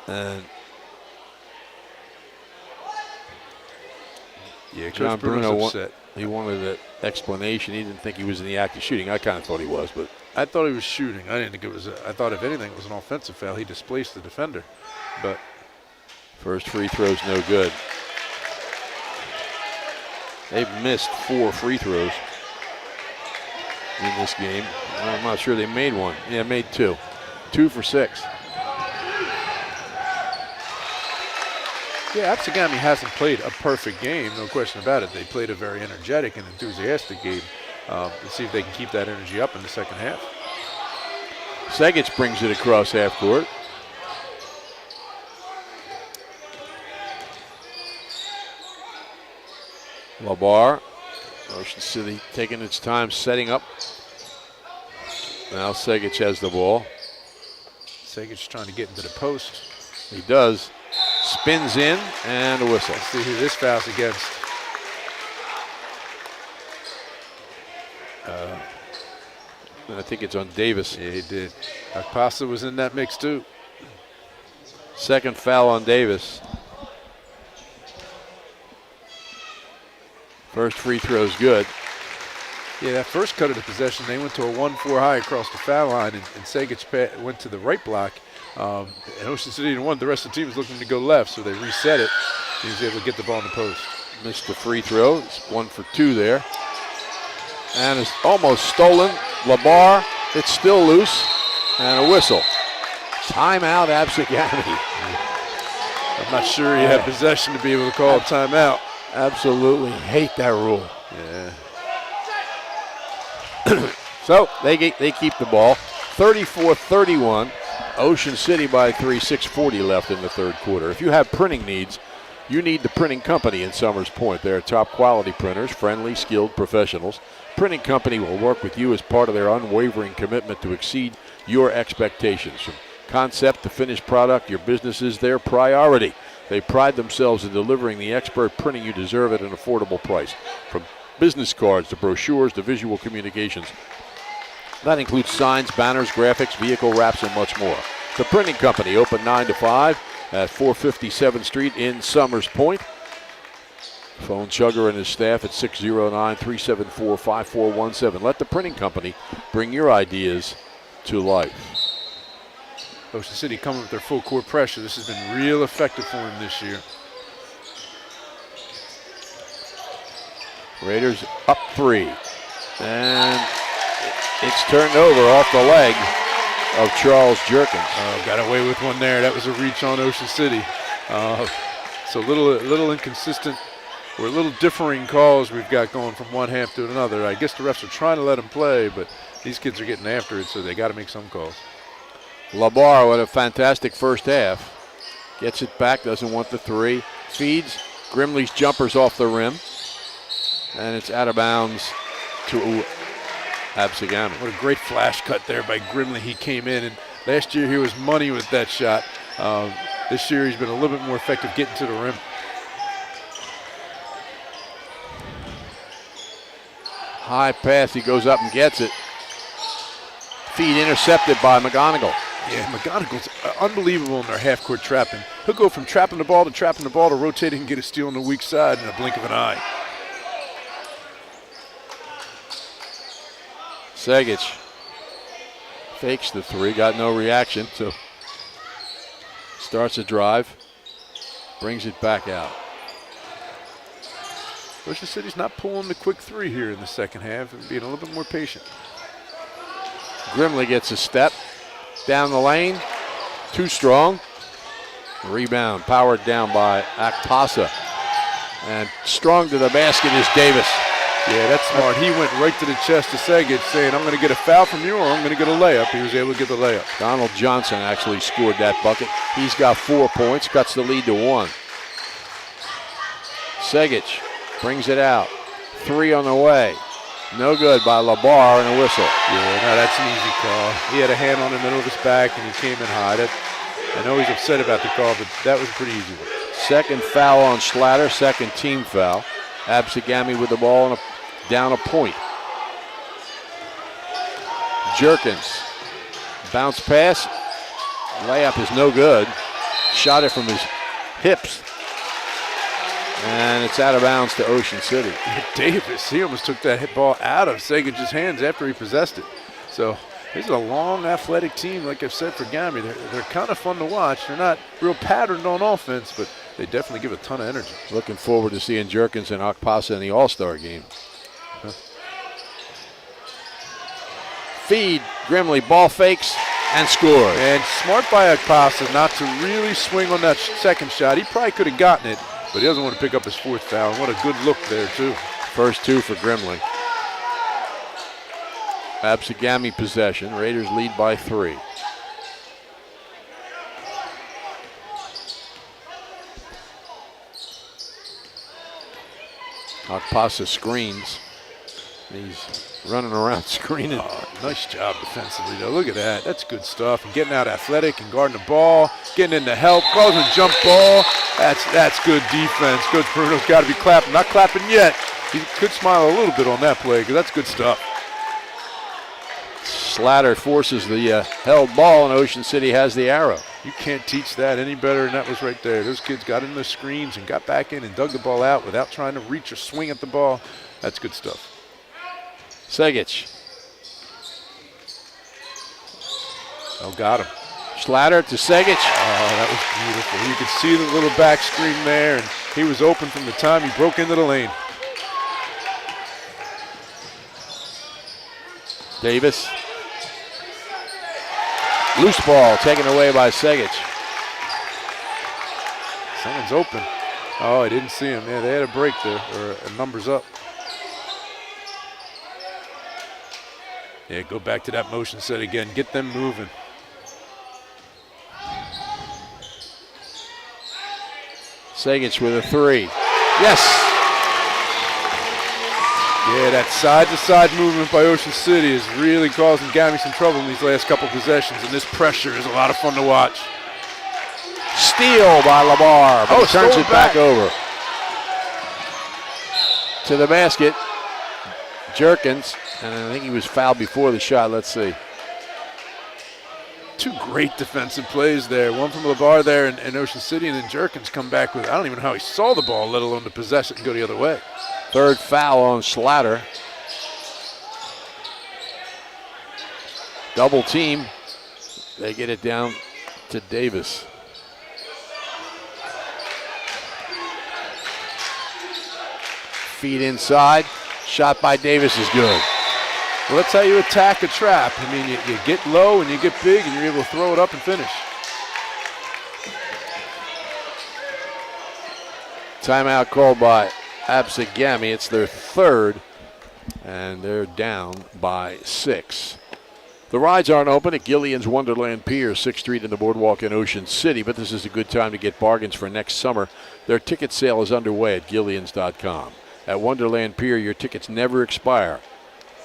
And yeah, John Bruno he wanted an explanation. He didn't think he was in the act of shooting. I kind of thought he was, but I thought he was shooting. I didn't think it was. I thought if anything, it was an offensive foul. He displaced the defender, but first free throw's no good. They've missed 4 free throws in this game. I'm not sure they made one. Yeah, made 2. 2 for 6. Yeah, ABSEGAMI hasn't played a perfect game, no question about it. They played a very energetic and enthusiastic game. Let's see if they can keep that energy up in the second half. Segic brings it across half court. LaBar, Ocean City taking its time setting up. Now Segic has the ball. Segic's trying to get into the post. He does. Spins in and a whistle. Let's see who this foul's against. I think it's on Davis. Yeah, he did. Akpasa was in that mix too. Second foul on Davis. First free throw's good. Yeah, that first cut of the possession, they went to a 1-4 high across the foul line, and Segic went to the right block. And Ocean City didn't want the rest of the team was looking to go left, so they reset it. He was able to get the ball in the post. Missed the free throw. It's 1 for 2 there. And it's almost stolen. LaBar, it's still loose. And a whistle. Timeout, ABSEGAMI. I'm not sure he had possession to be able to call a timeout. Absolutely hate that rule. Yeah. So they keep the ball. 34-31. Ocean City by 3, 6:40 left in the third quarter. If you have printing needs, you need the Printing Company in Summers Point. They're top quality printers, friendly, skilled professionals. Printing Company will work with you as part of their unwavering commitment to exceed your expectations. From concept to finished product, your business is their priority. They pride themselves in delivering the expert printing you deserve at an affordable price. From business cards to brochures to visual communications. That includes signs, banners, graphics, vehicle wraps, and much more. The Printing Company, open 9 to 5 at 457th Street in Summers Point. Phone Chugger and his staff at 609-374-5417. Let the Printing Company bring your ideas to life. Ocean City coming with their full court pressure. This has been real effective for them this year. Raiders up 3. And it's turned over off the leg of Charles Jerkins. Got away with one there. That was a reach on Ocean City. So a little inconsistent or a little differing calls we've got going from one half to another. I guess the refs are trying to let them play, but these kids are getting after it, so they got to make some calls. LaBar with a fantastic first half. Gets it back, doesn't want the 3. Feeds. Grimley's jumper's off the rim. And it's out of bounds to ABSEGAMI. What a great flash cut there by Grimley. He came in, and last year he was money with that shot. This year he's been a little bit more effective getting to the rim. High pass, he goes up and gets it. Feed intercepted by McGonigal. Yeah, McGonigal's unbelievable in their half-court trapping. He'll go from trapping the ball to rotating and get a steal on the weak side in a blink of an eye. Segic fakes the three, got no reaction, so starts a drive, brings it back out. Ocean City's not pulling the quick three here in the second half and being a little bit more patient. Grimley gets a step down the lane, too strong. Rebound powered down by Akpasa. And strong to the basket is Davis. Yeah, that's smart. He went right to the chest of Segic saying, I'm going to get a foul from you or I'm going to get a layup. He was able to get the layup. Donald Johnson actually scored that bucket. He's got 4 points, cuts the lead to 1. Segic brings it out. 3 on the way. No good by LaBar and a whistle. Yeah, no, that's an easy call. He had a hand on the middle of his back and he came in high. I know he's upset about the call, but that was a pretty easy one. Second foul on Schlatter, second team foul. ABSEGAMI with the ball and down a point. Jerkins. Bounce pass. Layup is no good. Shot it from his hips. And it's out of bounds to Ocean City. Davis, he almost took that hit ball out of Segic's hands after he possessed it. So this is a long, athletic team, like I've said, for Gami. They're kind of fun to watch. They're not real patterned on offense, but they definitely give a ton of energy. Looking forward to seeing Jerkins and Akpasa in the All-Star game. Feed, Grimley, ball fakes, and scores. And smart by Akpasa not to really swing on that second shot. He probably could have gotten it, but he doesn't want to pick up his 4th foul. And what a good look there, too. First 2 for Grimley. ABSEGAMI possession. Raiders lead by 3. Akpasa screens. He's running around screening. Oh, nice job defensively, though. Look at that. That's good stuff. And getting out athletic and guarding the ball, getting into help, causing a jump ball. That's good defense. Coach Bruno's got to be clapping. Not clapping yet. He could smile a little bit on that play because that's good stuff. Slatter forces the held ball, and Ocean City has the arrow. You can't teach that any better than that was right there. Those kids got in the screens and got back in and dug the ball out without trying to reach or swing at the ball. That's good stuff. Segic. Oh, got him. Schlatter to Segic. Oh, that was beautiful. You could see the little back screen there, and he was open from the time he broke into the lane. Davis. Loose ball taken away by Segic. Someone's open. Oh, I didn't see him. Yeah, they had a break there, or numbers up. Yeah, go back to that motion set again. Get them moving. Segic with a 3. Yes! Yeah, that side-to-side movement by Ocean City is really causing Gami some trouble in these last couple possessions, and this pressure is a lot of fun to watch. Steal by LaBar, but turns it back over. To the basket, Jerkins, and I think he was fouled before the shot. Let's see. 2 great defensive plays there. One from LaBar there in Ocean City, and then Jerkins come back with, I don't even know how he saw the ball, let alone to possess it and go the other way. 3rd foul on Schlatter. Double team. They get it down to Davis. Feed inside. Shot by Davis is good. Well, that's how you attack a trap. I mean, you get low and you get big and you're able to throw it up and finish. Timeout called by ABSEGAMI. It's their 3rd, and they're down by 6. The rides aren't open at Gillian's Wonderland Pier, 6th Street in the Boardwalk in Ocean City, but this is a good time to get bargains for next summer. Their ticket sale is underway at Gillians.com. At Wonderland Pier, your tickets never expire.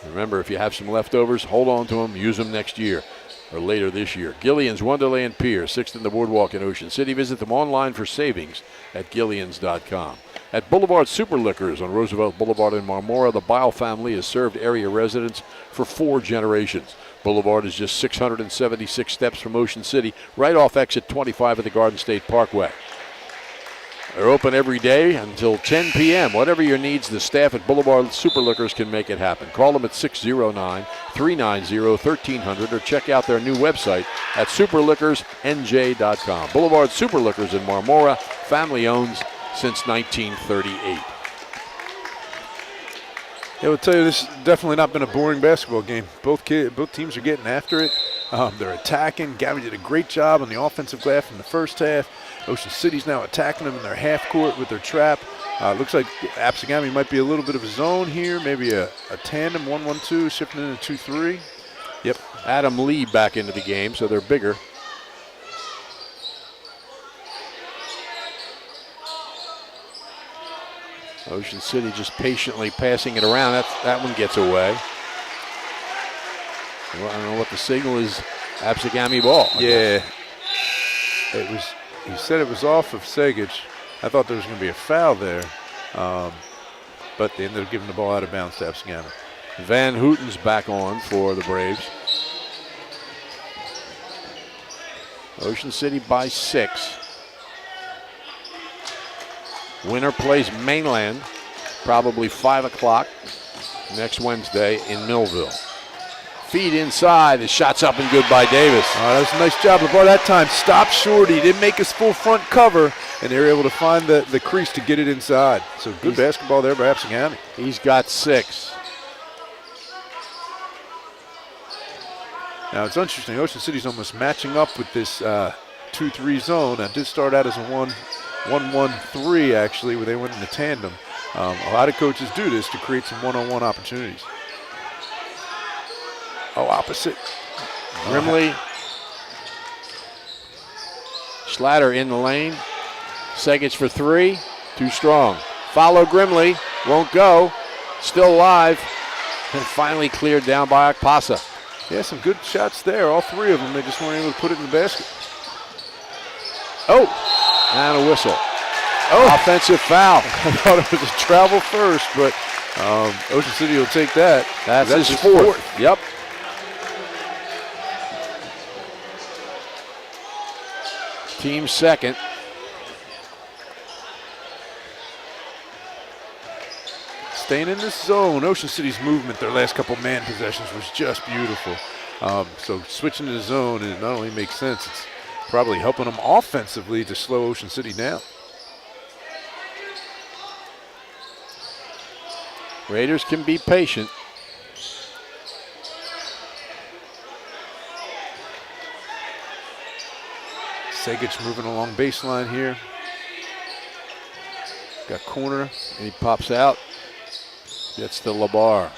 Remember, if you have some leftovers, hold on to them, use them next year or later this year. Gillian's Wonderland Pier, 6th in the Boardwalk in Ocean City. Visit them online for savings at Gillians.com. At Boulevard Super Liquors on Roosevelt Boulevard in Marmora, the Bile family has served area residents for 4 generations. Boulevard is just 676 steps from Ocean City, right off exit 25 of the Garden State Parkway. They're open every day until 10 p.m. Whatever your needs, the staff at Boulevard Super Liquors can make it happen. Call them at 609-390-1300 or check out their new website at superliquorsnj.com. Boulevard Super Liquors in Marmora, family owned since 1938. Yeah, I'll tell you, this has definitely not been a boring basketball game. Both teams are getting after it. They're attacking. Gabby did a great job on the offensive glass in the first half. Ocean City's now attacking them in their half court with their trap. Looks like ABSEGAMI might be a little bit of a zone here, maybe a tandem 1-1-2, shifting into 2-3. Yep, Adam Lee back into the game, so they're bigger. Ocean City just patiently passing it around. That one gets away. Well, I don't know what the signal is. ABSEGAMI ball. Yeah, it was. He said it was off of Segic. I thought there was going to be a foul there, but they ended up giving the ball out of bounds to ABSEGAMI. Van Houten's back on for the Braves. Ocean City by 6. Winner plays Mainland, probably 5 o'clock next Wednesday in Millville. Feed inside, the shot's up and good by Davis. That was a nice job. LeVar that time stopped short. He didn't make his full front cover, and they were able to find the crease to get it inside. So good basketball there by ABSEGAMI. He's got 6. Now it's interesting. Ocean City's almost matching up with this 2-3 zone. That did start out as a 1-1-3 actually, where they went in a tandem. A lot of coaches do this to create some one-on-one opportunities. Oh, opposite. Grimley. Schlatter in the lane. Segic for 3. Too strong. Follow Grimley. Won't go. Still alive. And finally cleared down by Akpasa. Yeah, some good shots there. All 3 of them. They just weren't able to put it in the basket. Oh, and a whistle. Oh, offensive foul. I thought it was a travel first, but Ocean City will take that. That's his 4th. Yep. Team 2nd. Staying in this zone, Ocean City's movement, their last couple man possessions was just beautiful. So switching to the zone, it not only makes sense, it's probably helping them offensively to slow Ocean City down. Raiders can be patient. Segic moving along baseline here. Got corner. And he pops out. Gets to LeBar.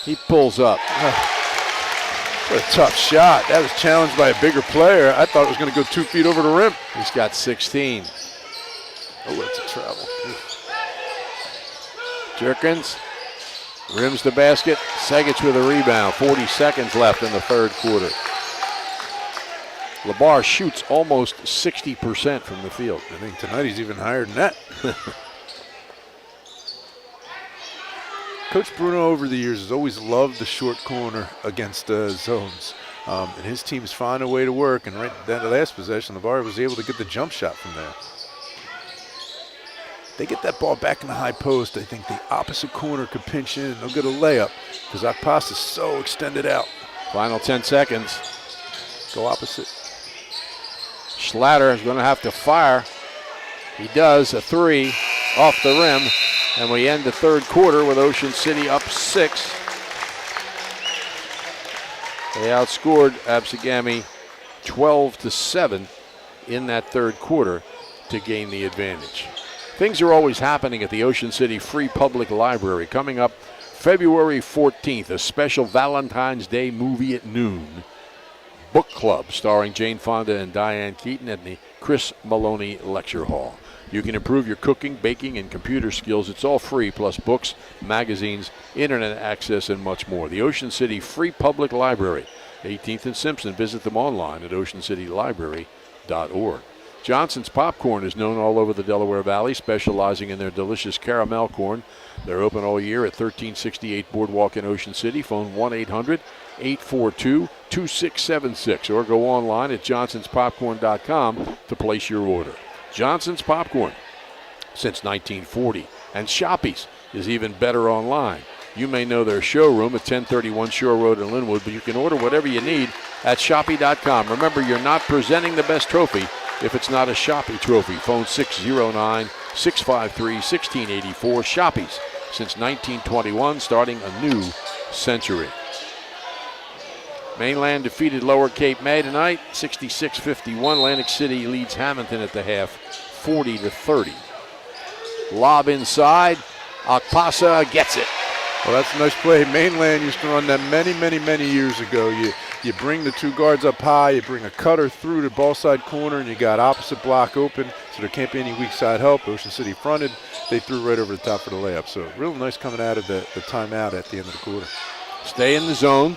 He pulls up. What a tough shot. That was challenged by a bigger player. I thought it was going to go 2 feet over the rim. He's got 16. Oh, that's a travel. Jerkins rims the basket. Segic with a rebound. 40 seconds left in the 3rd quarter. LeBar shoots almost 60% from the field. I think tonight he's even higher than that. Coach Bruno over the years has always loved the short corner against zones. And his teams find a way to work. And right at the last possession, LeBar was able to get the jump shot from there. They get that ball back in the high post. I think the opposite corner could pinch in and they'll get a layup because Akpasa is so extended out. Final 10 seconds. Go opposite. Schlatter is going to have to fire. He does, a 3 off the rim. And we end the 3rd quarter with Ocean City up 6. They outscored ABSEGAMI 12-7 in that 3rd quarter to gain the advantage. Things are always happening at the Ocean City Free Public Library. Coming up February 14th, a special Valentine's Day movie at noon. Book Club starring Jane Fonda and Diane Keaton at the Chris Maloney Lecture Hall. You can improve your cooking, baking, and computer skills. It's all free, plus books, magazines, internet access, and much more. The Ocean City Free Public Library, 18th and Simpson. Visit them online at oceancitylibrary.org. Johnson's Popcorn is known all over the Delaware Valley, specializing in their delicious caramel corn. They're open all year at 1368 Boardwalk in Ocean City. Phone 1-800-842-2676 or go online at johnsonspopcorn.com to place your order. Johnson's Popcorn, since 1940. And Schoppy's is even better online. You may know their showroom at 1031 Shore Road in Linwood, but you can order whatever you need at Schoppy.com. Remember, you're not presenting the best trophy if it's not a Schoppy trophy. Phone 609-653-1684. Schoppy's, since 1921, starting a new century. Mainland defeated Lower Cape May tonight, 66-51. Atlantic City leads Hamilton at the half, 40-30. Lob inside. Akpasa gets it. Well, that's a nice play. Mainland used to run that many years ago. You bring the two guards up high, you bring a cutter through the ball side corner, and you got opposite block open, so there can't be any weak side help. Ocean City fronted. They threw right over the top for the layup. So real nice coming out of the timeout at the end of the quarter. Stay in the zone.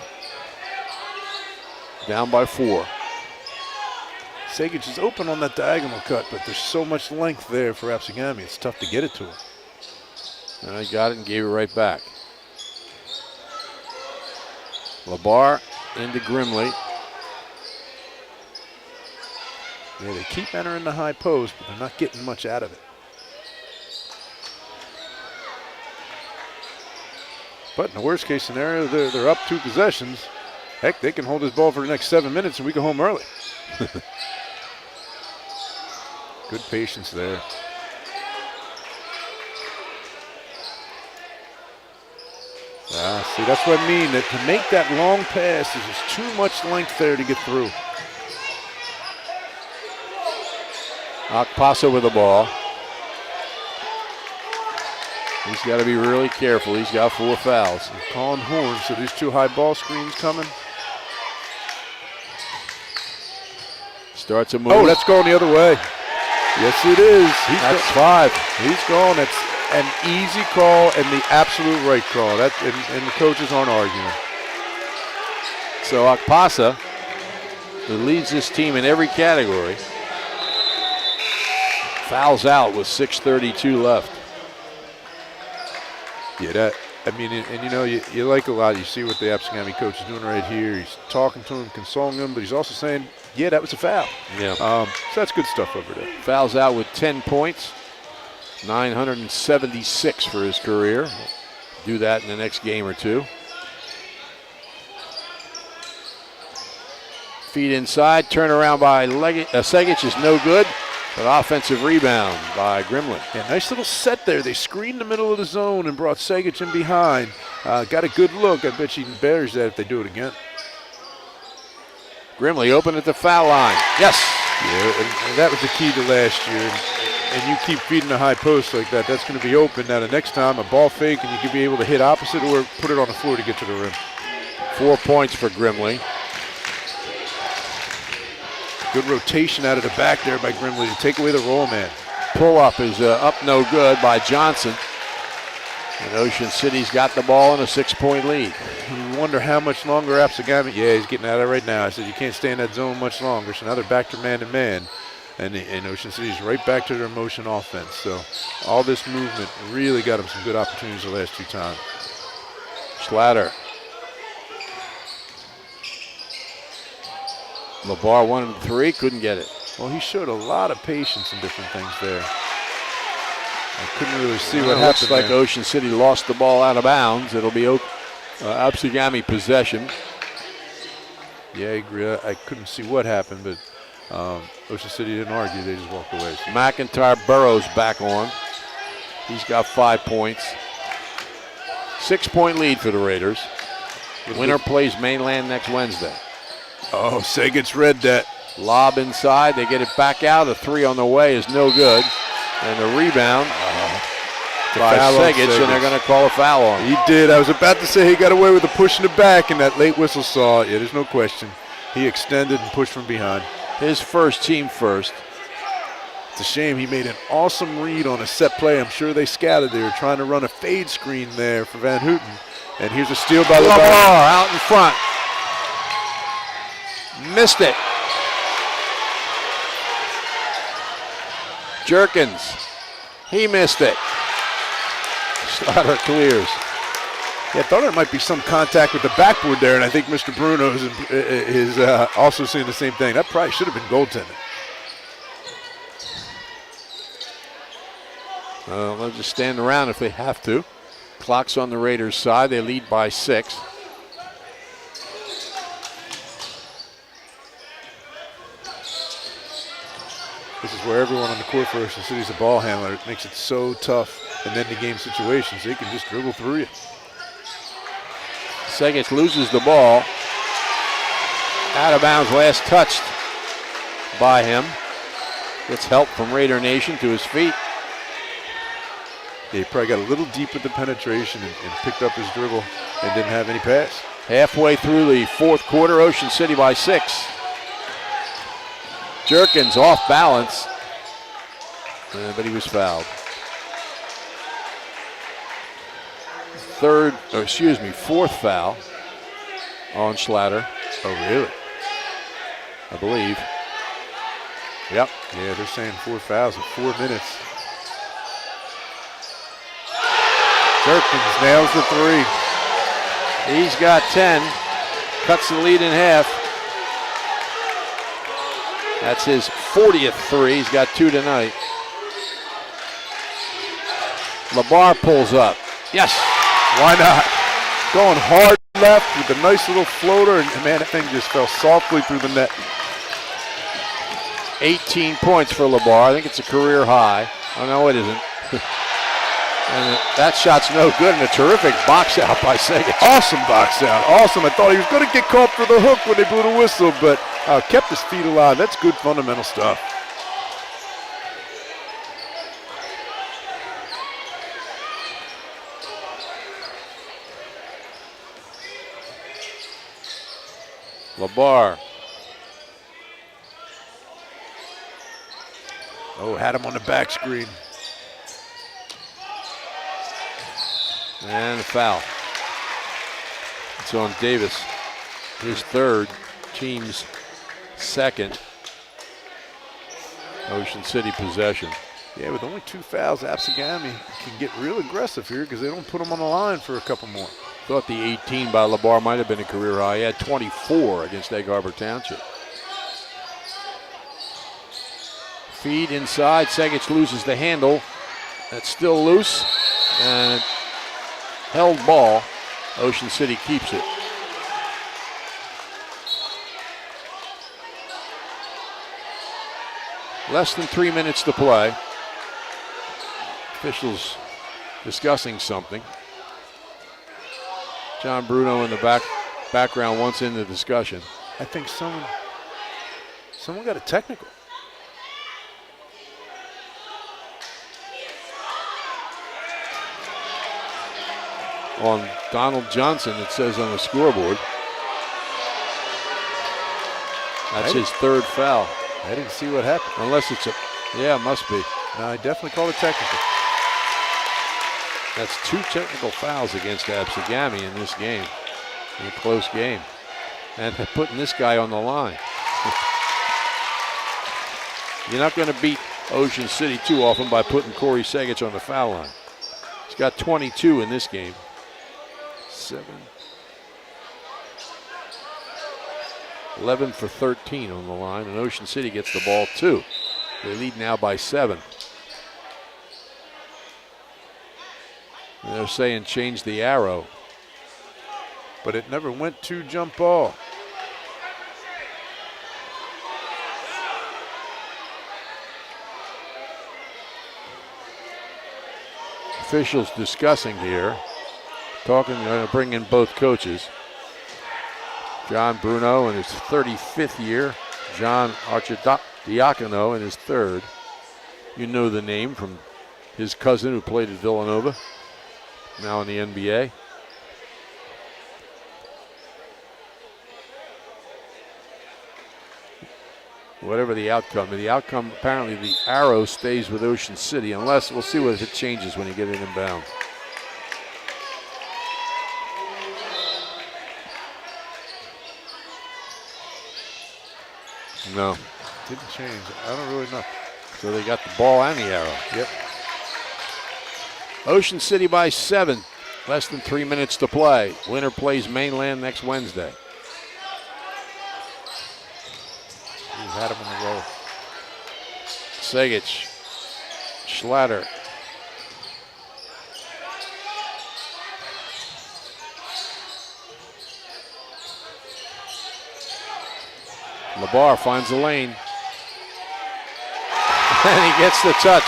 Down by 4. Sagic is open on that diagonal cut, but there's so much length there for ABSEGAMI. It's tough to get it to him. And he got it and gave it right back. LeBar into Grimley. Yeah, they keep entering the high post, but they're not getting much out of it. But in the worst case scenario, they're up 2 possessions. Heck, they can hold this ball for the next 7 minutes and we go home early. Good patience there. See, that's what I mean. That to make that long pass, there's just too much length there to get through. Akpasa with the ball. He's got to be really careful. He's got 4 fouls. They're calling horns, so these 2 high ball screens coming. Starts a move. Oh, that's going the other way. Yes, it is. That's 5. He's gone. That's an easy call and the absolute right call. And the coaches aren't arguing. So Akpasa, who leads this team in every category, fouls out with 6:32 left. Yeah, you like a lot. You see what the ABSEGAMI coach is doing right here. He's talking to him, consoling him, but he's also saying, yeah, that was a foul. Yeah. So that's good stuff over there. Fouls out with 10 points, 976 for his career. Do that in the next game or 2. Feed inside, turnaround by Segic is no good. But offensive rebound by Grimley. Yeah, nice little set there. They screened the middle of the zone and brought Segic in behind. Got a good look. I bet you embarrass that if they do it again. Grimley open at the foul line. Yes. Yeah, and that was the key to last year. And you keep feeding the high post like that, that's going to be open. Now the next time, a ball fake, and you can be able to hit opposite or put it on the floor to get to the rim. 4 points for Grimley. Good rotation out of the back there by Grimley to take away the roll man. Pull-up is up no good by Johnson. And Ocean City's got the ball in a 6-point lead. You wonder how much longer ABSEGAMI. Yeah, he's getting out of it right now. I said you can't stay in that zone much longer. So now they're back to man-to-man. And Ocean City's right back to their motion offense. So all this movement really got them some good opportunities the last 2 times. Schlatter. LeBar 1 and 3, couldn't get it. Well, he showed a lot of patience in different things there. I couldn't really see what happened. Looks like Ocean City lost the ball out of bounds. It'll be ABSEGAMI possession. Yeah, I agree. I couldn't see what happened, but Ocean City didn't argue. They just walked away. McIntyre Burrows back on. He's got 5 points. 6-point lead for the Raiders. Winner plays Mainland next Wednesday. Oh, Segic's read that. Lob inside. They get it back out. A 3 on the way is no good. And the rebound by Segic, and they're going to call a foul on him. He did. I was about to say he got away with the push in the back, and that late whistle saw it. Yeah, there's no question. He extended and pushed from behind. His first, team first. It's a shame. He made an awesome read on a set play. I'm sure they scouted. They were trying to run a fade screen there for Van Houten. And here's a steal by LeBar LeBar. out in front. Missed it. Jerkins. He missed it. Slaughter clears. Yeah, I thought there might be some contact with the backboard there, and I think Mr. Bruno is also seeing the same thing. That probably should have been goaltending. They'll just stand around if they have to. Clock's on the Raiders' side. They lead by 6. This is where everyone on the court for Ocean City is a ball handler. It makes it so tough in end-of-game situations. They can just dribble through you. Segich loses the ball. Out of bounds, last touched by him. Gets help from Raider Nation to his feet. Yeah, he probably got a little deep with the penetration and picked up his dribble and didn't have any pass. Halfway through the fourth quarter, Ocean City by 6. Jerkins off balance, but he was fouled. Fourth foul on Schlatter. Oh, really? I believe. Yep. Yeah, they're saying 4 fouls in 4 minutes. Jerkins nails the 3. He's got 10. Cuts the lead in half. That's his 40th 3. He's got 2 tonight. LeBar pulls up. Yes. Why not? Going hard left with a nice little floater, and man, that thing just fell softly through the net. 18 points for LeBar. I think it's a career high. Oh, no, it isn't. And that shot's no good, and a terrific box out by Segich. Awesome box out. Awesome. I thought he was going to get caught for the hook when they blew the whistle, but kept his feet alive. That's good fundamental stuff. LeBar. Oh, had him on the back screen. And a foul. It's on Davis. His 3rd, team's 2nd. Ocean City possession. Yeah, with only 2 fouls, ABSEGAMI can get real aggressive here because they don't put him on the line for a couple more. Thought the 18 by LeBar might have been a career high. He had 24 against Egg Harbor Township. Feed inside. Segich loses the handle. That's still loose. And held ball. Ocean City keeps it. Less than 3 minutes to play. Officials discussing something. John Bruno in the background wants in the discussion. I think someone got a technical. On Donald Johnson, it says on the scoreboard. That's his 3rd foul. I didn't see what happened. Unless it's yeah, it must be. No, I definitely called it technical. That's 2 technical fouls against ABSEGAMI in this game. In a close game. And they're putting this guy on the line. You're not going to beat Ocean City too often by putting Corey Segich on the foul line. He's got 22 in this game. 11 for 13 on the line, and Ocean City gets the ball 2. They lead now by 7. And they're saying change the arrow. But it never went to jump ball. Officials discussing here. Talking, going to bring in both coaches. John Bruno in his 35th year. John Archidiacono in his 3rd. You know the name from his cousin who played at Villanova, now in the NBA. whatever the outcome. And the outcome, apparently the arrow stays with Ocean City, unless we'll see what it changes when you get it inbound. No. Didn't change. I don't really know. So they got the ball and the arrow. Yep. Ocean City by 7. Less than 3 minutes to play. Winner plays Mainland next Wednesday. He's had him on the roll. Segich. Schlatter. LeBar finds the lane. And he gets the touch.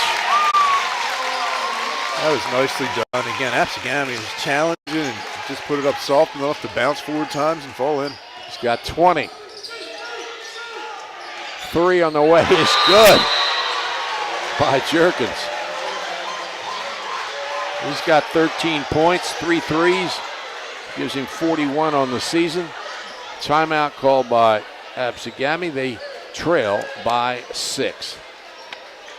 That was nicely done. Again, ABSEGAMI was challenging and just put it up soft enough to bounce 4 times and fall in. He's got 20. 3 on the way is good by Jerkins. He's got 13 points, 3 threes. Gives him 41 on the season. Timeout called by ABSEGAMI. They trail by 6.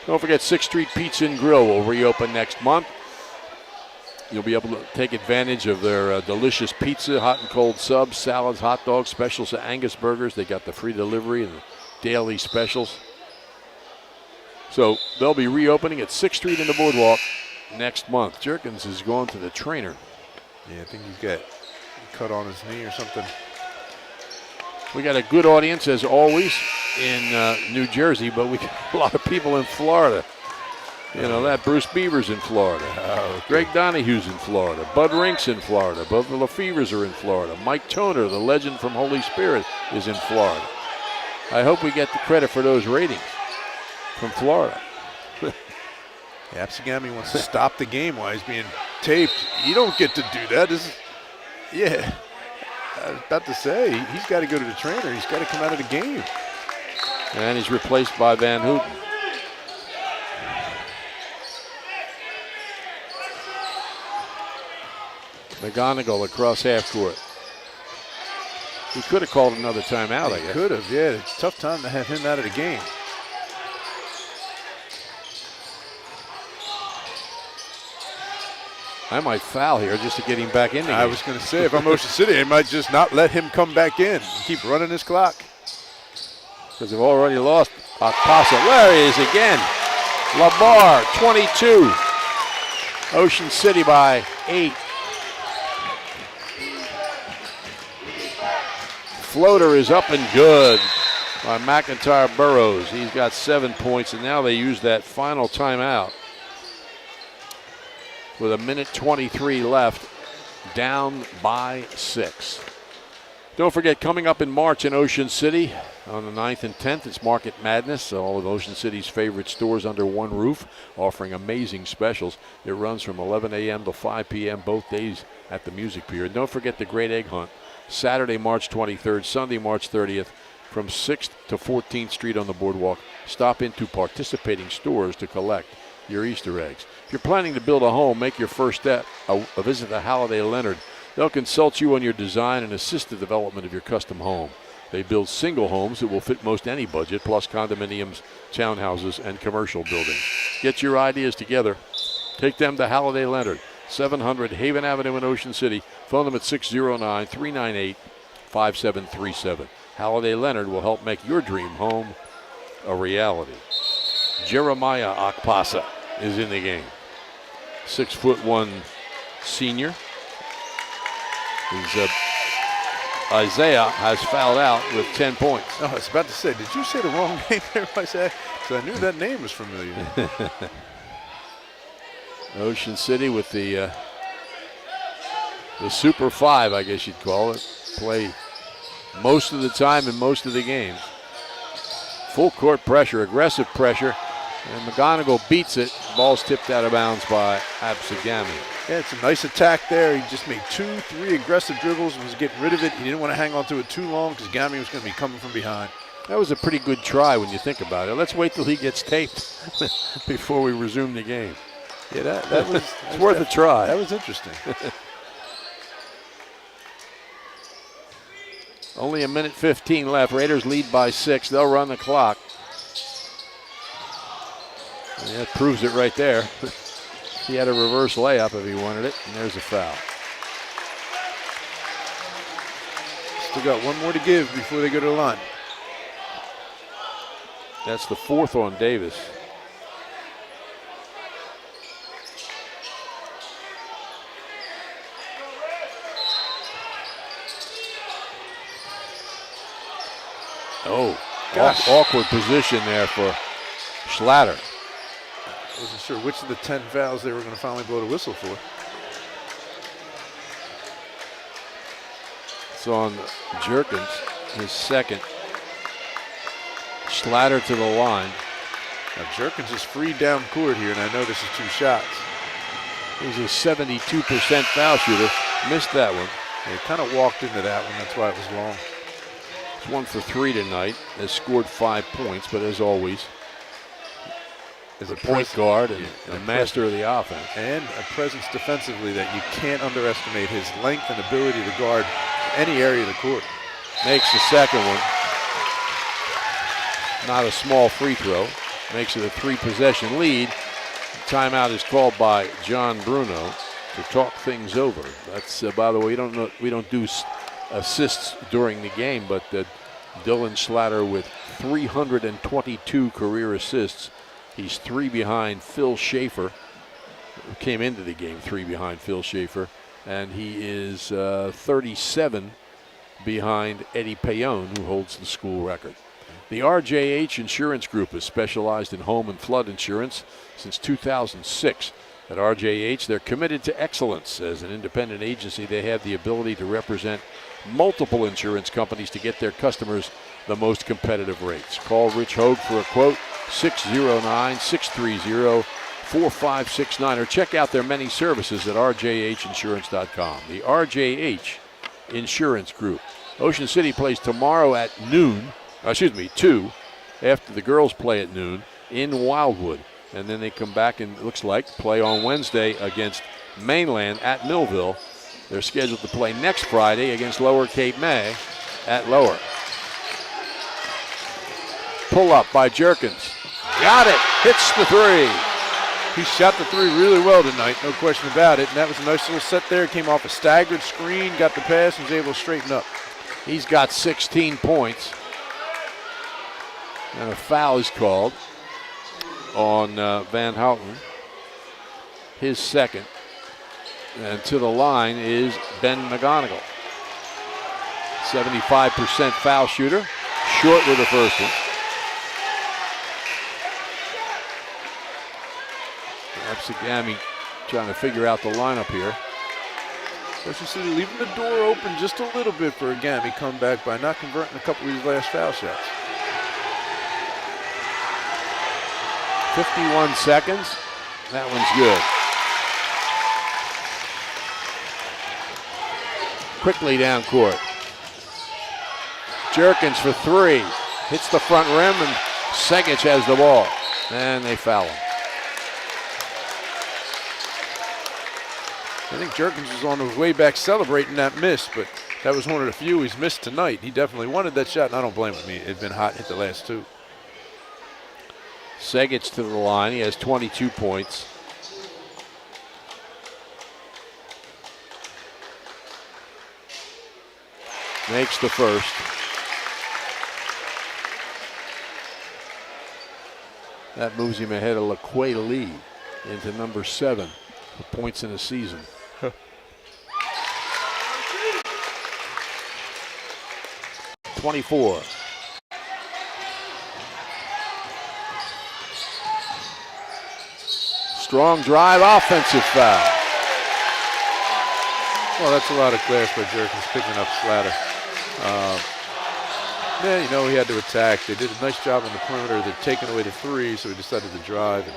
Don't forget 6th Street Pizza and Grill will reopen next month. You'll be able to take advantage of their delicious pizza, hot and cold subs, salads, hot dogs, specials, Angus burgers. They got the free delivery and the daily specials. So they'll be reopening at 6th Street in the Boardwalk next month. Jerkins is going to the trainer. Yeah, I think he's got cut on his knee or something. We got a good audience, as always, in New Jersey, but we got a lot of people in Florida. You know that. Bruce Beaver's in Florida. Okay. Greg Donahue's in Florida. Bud Rink's in Florida. Both the Lefevres are in Florida. Mike Toner, the legend from Holy Spirit, is in Florida. I hope we get the credit for those ratings from Florida. ABSEGAMI wants to stop the game while he's being taped. You don't get to do that. Yeah. I was about to say, he's got to go to the trainer. He's got to come out of the game. And he's replaced by Van Houten. McGonigal across half court. He could have called another timeout, I guess. Could have, yeah. It's a tough time to have him out of the game. I might foul here just to get him back in the game. I was going to say, if I'm Ocean City, I might just not let him come back in and keep running his clock. Because they've already lost Akpasa. There he is again. LeBar, 22. Ocean City by 8. Floater is up and good by McIntyre Burroughs. He's got 7 points, and now they use that final timeout. With 1:23 left, down by 6. Don't forget, coming up in March in Ocean City on the 9th and 10th, it's Market Madness. All of Ocean City's favorite stores under one roof, offering amazing specials. It runs from 11 a.m. to 5 p.m. both days at the Music Pier. Don't forget the Great Egg Hunt, Saturday, March 23rd, Sunday, March 30th, from 6th to 14th Street on the Boardwalk. Stop into participating stores to collect your Easter eggs. If you're planning to build a home, make your first step a visit to Halliday Leonard. They'll consult you on your design and assist the development of your custom home. They build single homes that will fit most any budget, plus condominiums, townhouses, and commercial buildings. Get your ideas together. Take them to Halliday Leonard, 700 Haven Avenue in Ocean City. Phone them at 609-398-5737. Halliday Leonard will help make your dream home a reality. Jeremiah Akpasa is in the game. 6'1" senior. Isaiah has fouled out with 10 points. Oh, I was about to say, did you say the wrong name there, Isaiah? Because I knew that name was familiar. Ocean City with the Super 5, I guess you'd call it. Play most of the time in most of the games. Full court pressure, aggressive pressure. And McGonigal beats it. Ball's tipped out of bounds by ABSEGAMI. Yeah, it's a nice attack there. He just made 2-3 aggressive dribbles and was getting rid of it. He didn't want to hang on to it too long because Gami was going to be coming from behind. That was a pretty good try when you think about it. Let's wait till he gets taped before we resume the game. Yeah, that was it's worth a try. That was interesting. Only a minute 15 left. Raiders lead by 6. They'll run the clock. And that proves it right there. He had a reverse layup if he wanted it, and there's a foul. Still got one more to give before they go to the line. That's the 4th on Davis. Oh, gosh. Awkward position there for Schlatter. Wasn't sure which of the 10 fouls they were going to finally blow the whistle for. It's on Jerkins, his second. Schlatter to the line. Now Jerkins is free down court here, and I know this is 2 shots. He's a 72% foul shooter. Missed that one. He kind of walked into that one. That's why it was long. He's 1 for 3 tonight. Has scored 5 points, but as always, is a point guard and a master of the offense. And a presence defensively that you can't underestimate. His length and ability to guard any area of the court. Makes the second one. Not a small free throw. Makes it a 3-possession lead. Timeout is called by John Bruno to talk things over. That's by the way, we don't do assists during the game, but Dylan Schlatter with 322 career assists. He's 3 behind Phil Schaefer, who came into the game 3 behind Phil Schaefer, and he is 37 behind Eddie Payon, who holds the school record. The RJH Insurance Group has specialized in home and flood insurance since 2006. At RJH, they're committed to excellence. As an independent agency, they have the ability to represent multiple insurance companies to get their customers the most competitive rates. Call Rich Hogue for a quote, 609-630-4569, or check out their many services at rjhinsurance.com. The RJH Insurance Group. Ocean City plays tomorrow at 2, after the girls play at noon in Wildwood. And then they come back and, it looks like, play on Wednesday against Mainland at Millville. They're scheduled to play next Friday against Lower Cape May at Lower. Pull up by Jerkins. Got it. Hits the 3. He shot the 3 really well tonight, no question about it. And that was a nice little set there. Came off a staggered screen, got the pass, and was able to straighten up. He's got 16 points. And a foul is called on Van Houten. His second. And to the line is Ben McGonigal. 75% foul shooter. Short with the first one. ABSEGAMI trying to figure out the lineup here. Ocean City leaving the door open just a little bit for a Gammy comeback by not converting a couple of these last foul shots. 51 seconds. That one's good. Quickly down court. Jerkins for 3. Hits the front rim, and Segic has the ball. And they foul him. I think Jerkins was on his way back celebrating that miss, but that was one of the few he's missed tonight. He definitely wanted that shot, and I don't blame him. It had been hot, hit the last 2. Segic to the line. He has 22 points. Makes the first. That moves him ahead of LaQuay Lee into number 7 for points in a season. 24. Strong drive, offensive foul. Well, that's a lot of class by Jerkins picking up Schlatter. Yeah, you know, he had to attack. They did a nice job on the perimeter. They're taking away the 3, so he decided to drive. And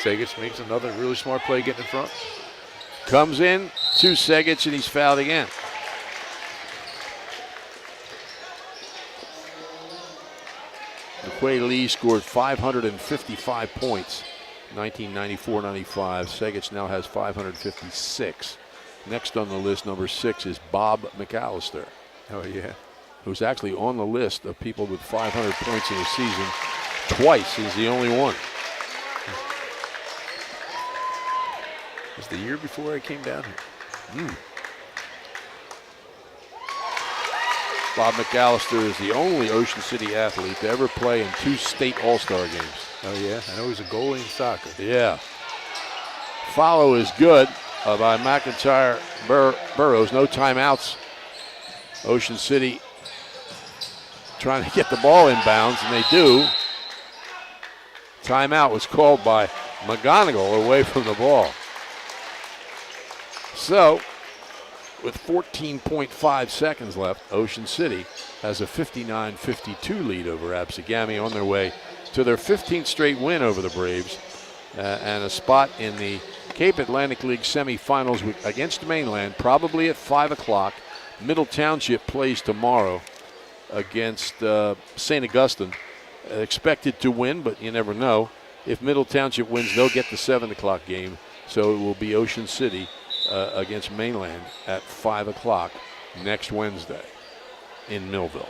Segic makes another really smart play getting in front. Comes in to Segic, and he's fouled again. LaQuay Lee scored 555 points, 1994-95. Segic now has 556. Next on the list, number 6, is Bob McAllister. Oh, yeah. who's actually on the list of people with 500 points in a season twice. He's the only one. It was the year before I came down here. Bob McAllister is the only Ocean City athlete to ever play in 2 state All-Star games. Oh, yeah? I know he's a goalie in soccer. Yeah. Follow is good by McIntyre Burrows. No timeouts. Ocean City trying to get the ball inbounds, and they do. Timeout was called by McGonigal away from the ball. So, with 14.5 seconds left, Ocean City has a 59-52 lead over ABSEGAMI on their way to their 15th straight win over the Braves and a spot in the Cape Atlantic League semifinals against Mainland, probably at 5 o'clock. Middle Township plays tomorrow against St. Augustine. Expected to win, but you never know. If Middle Township wins, they'll get the 7 o'clock game. So it will be Ocean City against Mainland at 5 o'clock next Wednesday in Millville.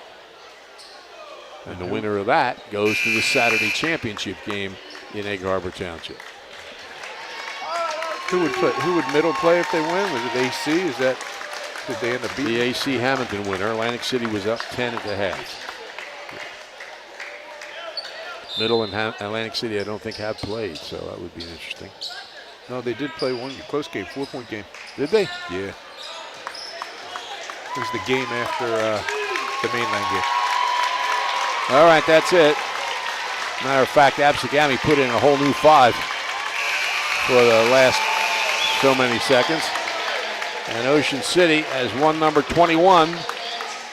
And the winner of that goes to the Saturday championship game in Egg Harbor Township. Who would Middle play if they win? Was it AC? Did they end up beating? The AC Hamilton winner. Atlantic City was up 10 at the half. Middle and Atlantic City, I don't think, have played, so that would be interesting. No, they did play one close game, 4-point game. Did they? Yeah. It was the game after the Mainland game. All right, that's it. Matter of fact, ABSEGAMI put in a whole new 5 for the last so many seconds. And Ocean City has won number 21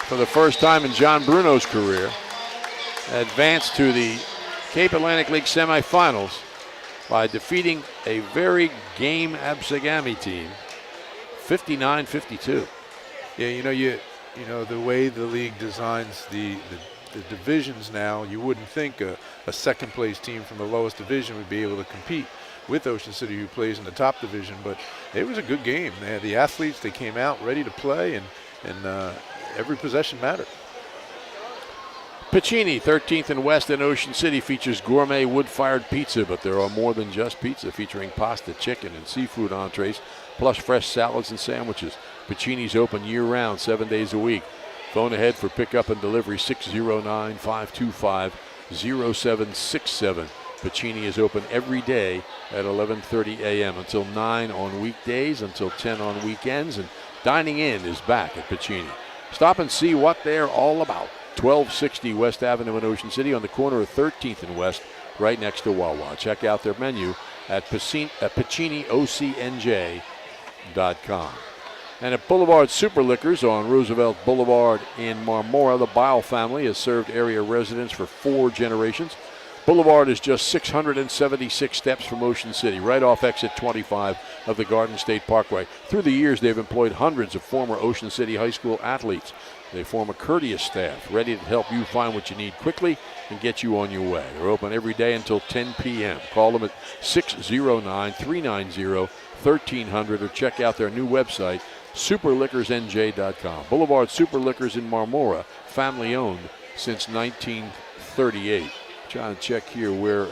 for the first time in John Bruno's career. Advanced to the Cape Atlantic League semifinals by defeating a very game ABSEGAMI team, 59-52. Yeah, you know the way the league designs the divisions now, you wouldn't think a second place team from the lowest division would be able to compete with Ocean City, who plays in the top division. But it was a good game. They had the athletes, they came out ready to play, and every possession mattered. Piccini, 13th and West in Ocean City, features gourmet wood-fired pizza, but there are more than just pizza, featuring pasta, chicken, and seafood entrees, plus fresh salads and sandwiches. Piccini's open year-round, 7 days a week. Phone ahead for pickup and delivery, 609-525-0767. Piccini is open every day at 11:30 a.m. until 9 on weekdays, until 10 on weekends, and dining in is back at Piccini. Stop and see what they're all about. 1260 West Avenue in Ocean City on the corner of 13th and West, right next to Wawa. Check out their menu at PicciniOCNJ.com. And at Boulevard Super Liquors on Roosevelt Boulevard in Marmora, the Bile family has served area residents for 4 generations. Boulevard is just 676 steps from Ocean City, right off exit 25 of the Garden State Parkway. Through the years, they've employed hundreds of former Ocean City High School athletes. They form a courteous staff, ready to help you find what you need quickly and get you on your way. They're open every day until 10 p.m. Call them at 609-390-1300 or check out their new website, superliquorsnj.com. Boulevard Super Liquors in Marmora, family owned since 1938. Trying to check here where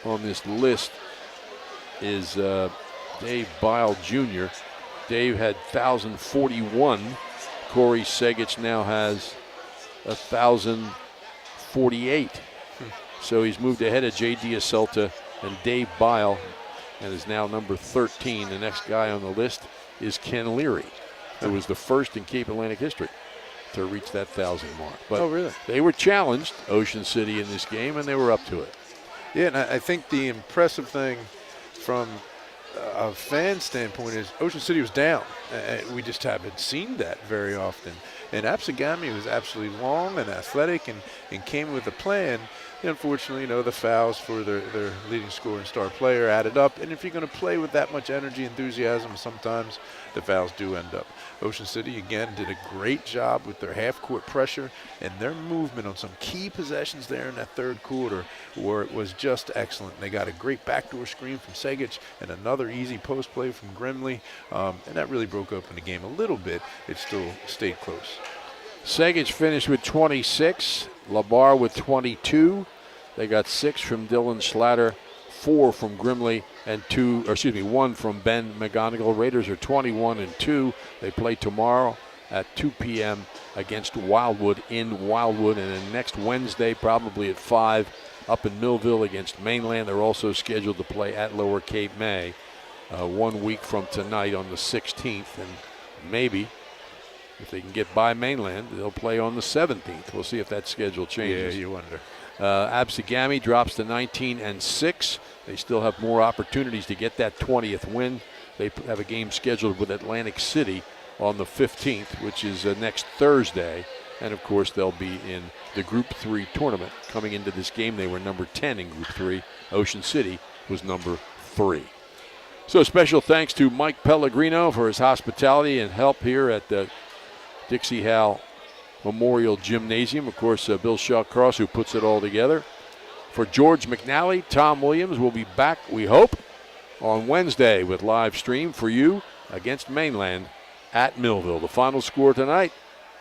on this list is Dave Bile Jr. Dave had 1,041. Corey Segich now has 1,048. So he's moved ahead of J.D. Aselta and Dave Bile and is now number 13. The next guy on the list is Ken Leary, who was the first in Cape Atlantic history to reach that 1,000 mark. But really? They were challenged, Ocean City, in this game, and they were up to it. Yeah, and I think the impressive thing from a fan standpoint is Ocean City was down. We just haven't seen that very often. And ABSEGAMI was absolutely long and athletic and came with a plan unfortunately, the fouls for their leading scorer and star player added up. And if you're going to play with that much energy, enthusiasm, sometimes the fouls do end up. Ocean City, again, did a great job with their half-court pressure and their movement on some key possessions there in that third quarter where it was just excellent. They got a great backdoor screen from Segic and another easy post play from Grimley, and that really broke open the game a little bit. It still stayed close. Segic finished with 26, Labar with 22. They got 6 from Dylan Schlatter, 4 from Grimley, and 1 from Ben McGonigal. Raiders are 21-2. They play tomorrow at 2 p.m. against Wildwood in Wildwood, and then next Wednesday, probably at 5, up in Millville against Mainland. They're also scheduled to play at Lower Cape May 1 week from tonight on the 16th, and maybe if they can get by Mainland, they'll play on the 17th. We'll see if that schedule changes. Yeah, you wonder. ABSEGAMI drops to 19-6. They still have more opportunities to get that 20th win. They have a game scheduled with Atlantic City on the 15th, which is next Thursday. And, of course, they'll be in the Group 3 tournament. Coming into this game, they were number 10 in Group 3. Ocean City was number 3. So special thanks to Mike Pellegrino for his hospitality and help here at the Dixie Hal Memorial Gymnasium. Of course, Bill Shallcross, who puts it all together. For George McNally, Tom Williams will be back, we hope, on Wednesday with live stream for you against Mainland at Millville. The final score tonight,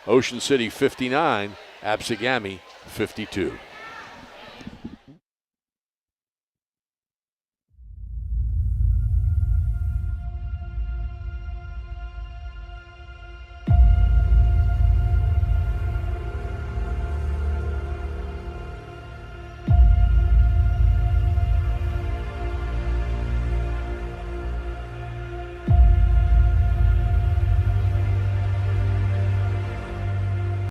Ocean City 59, ABSEGAMI 52.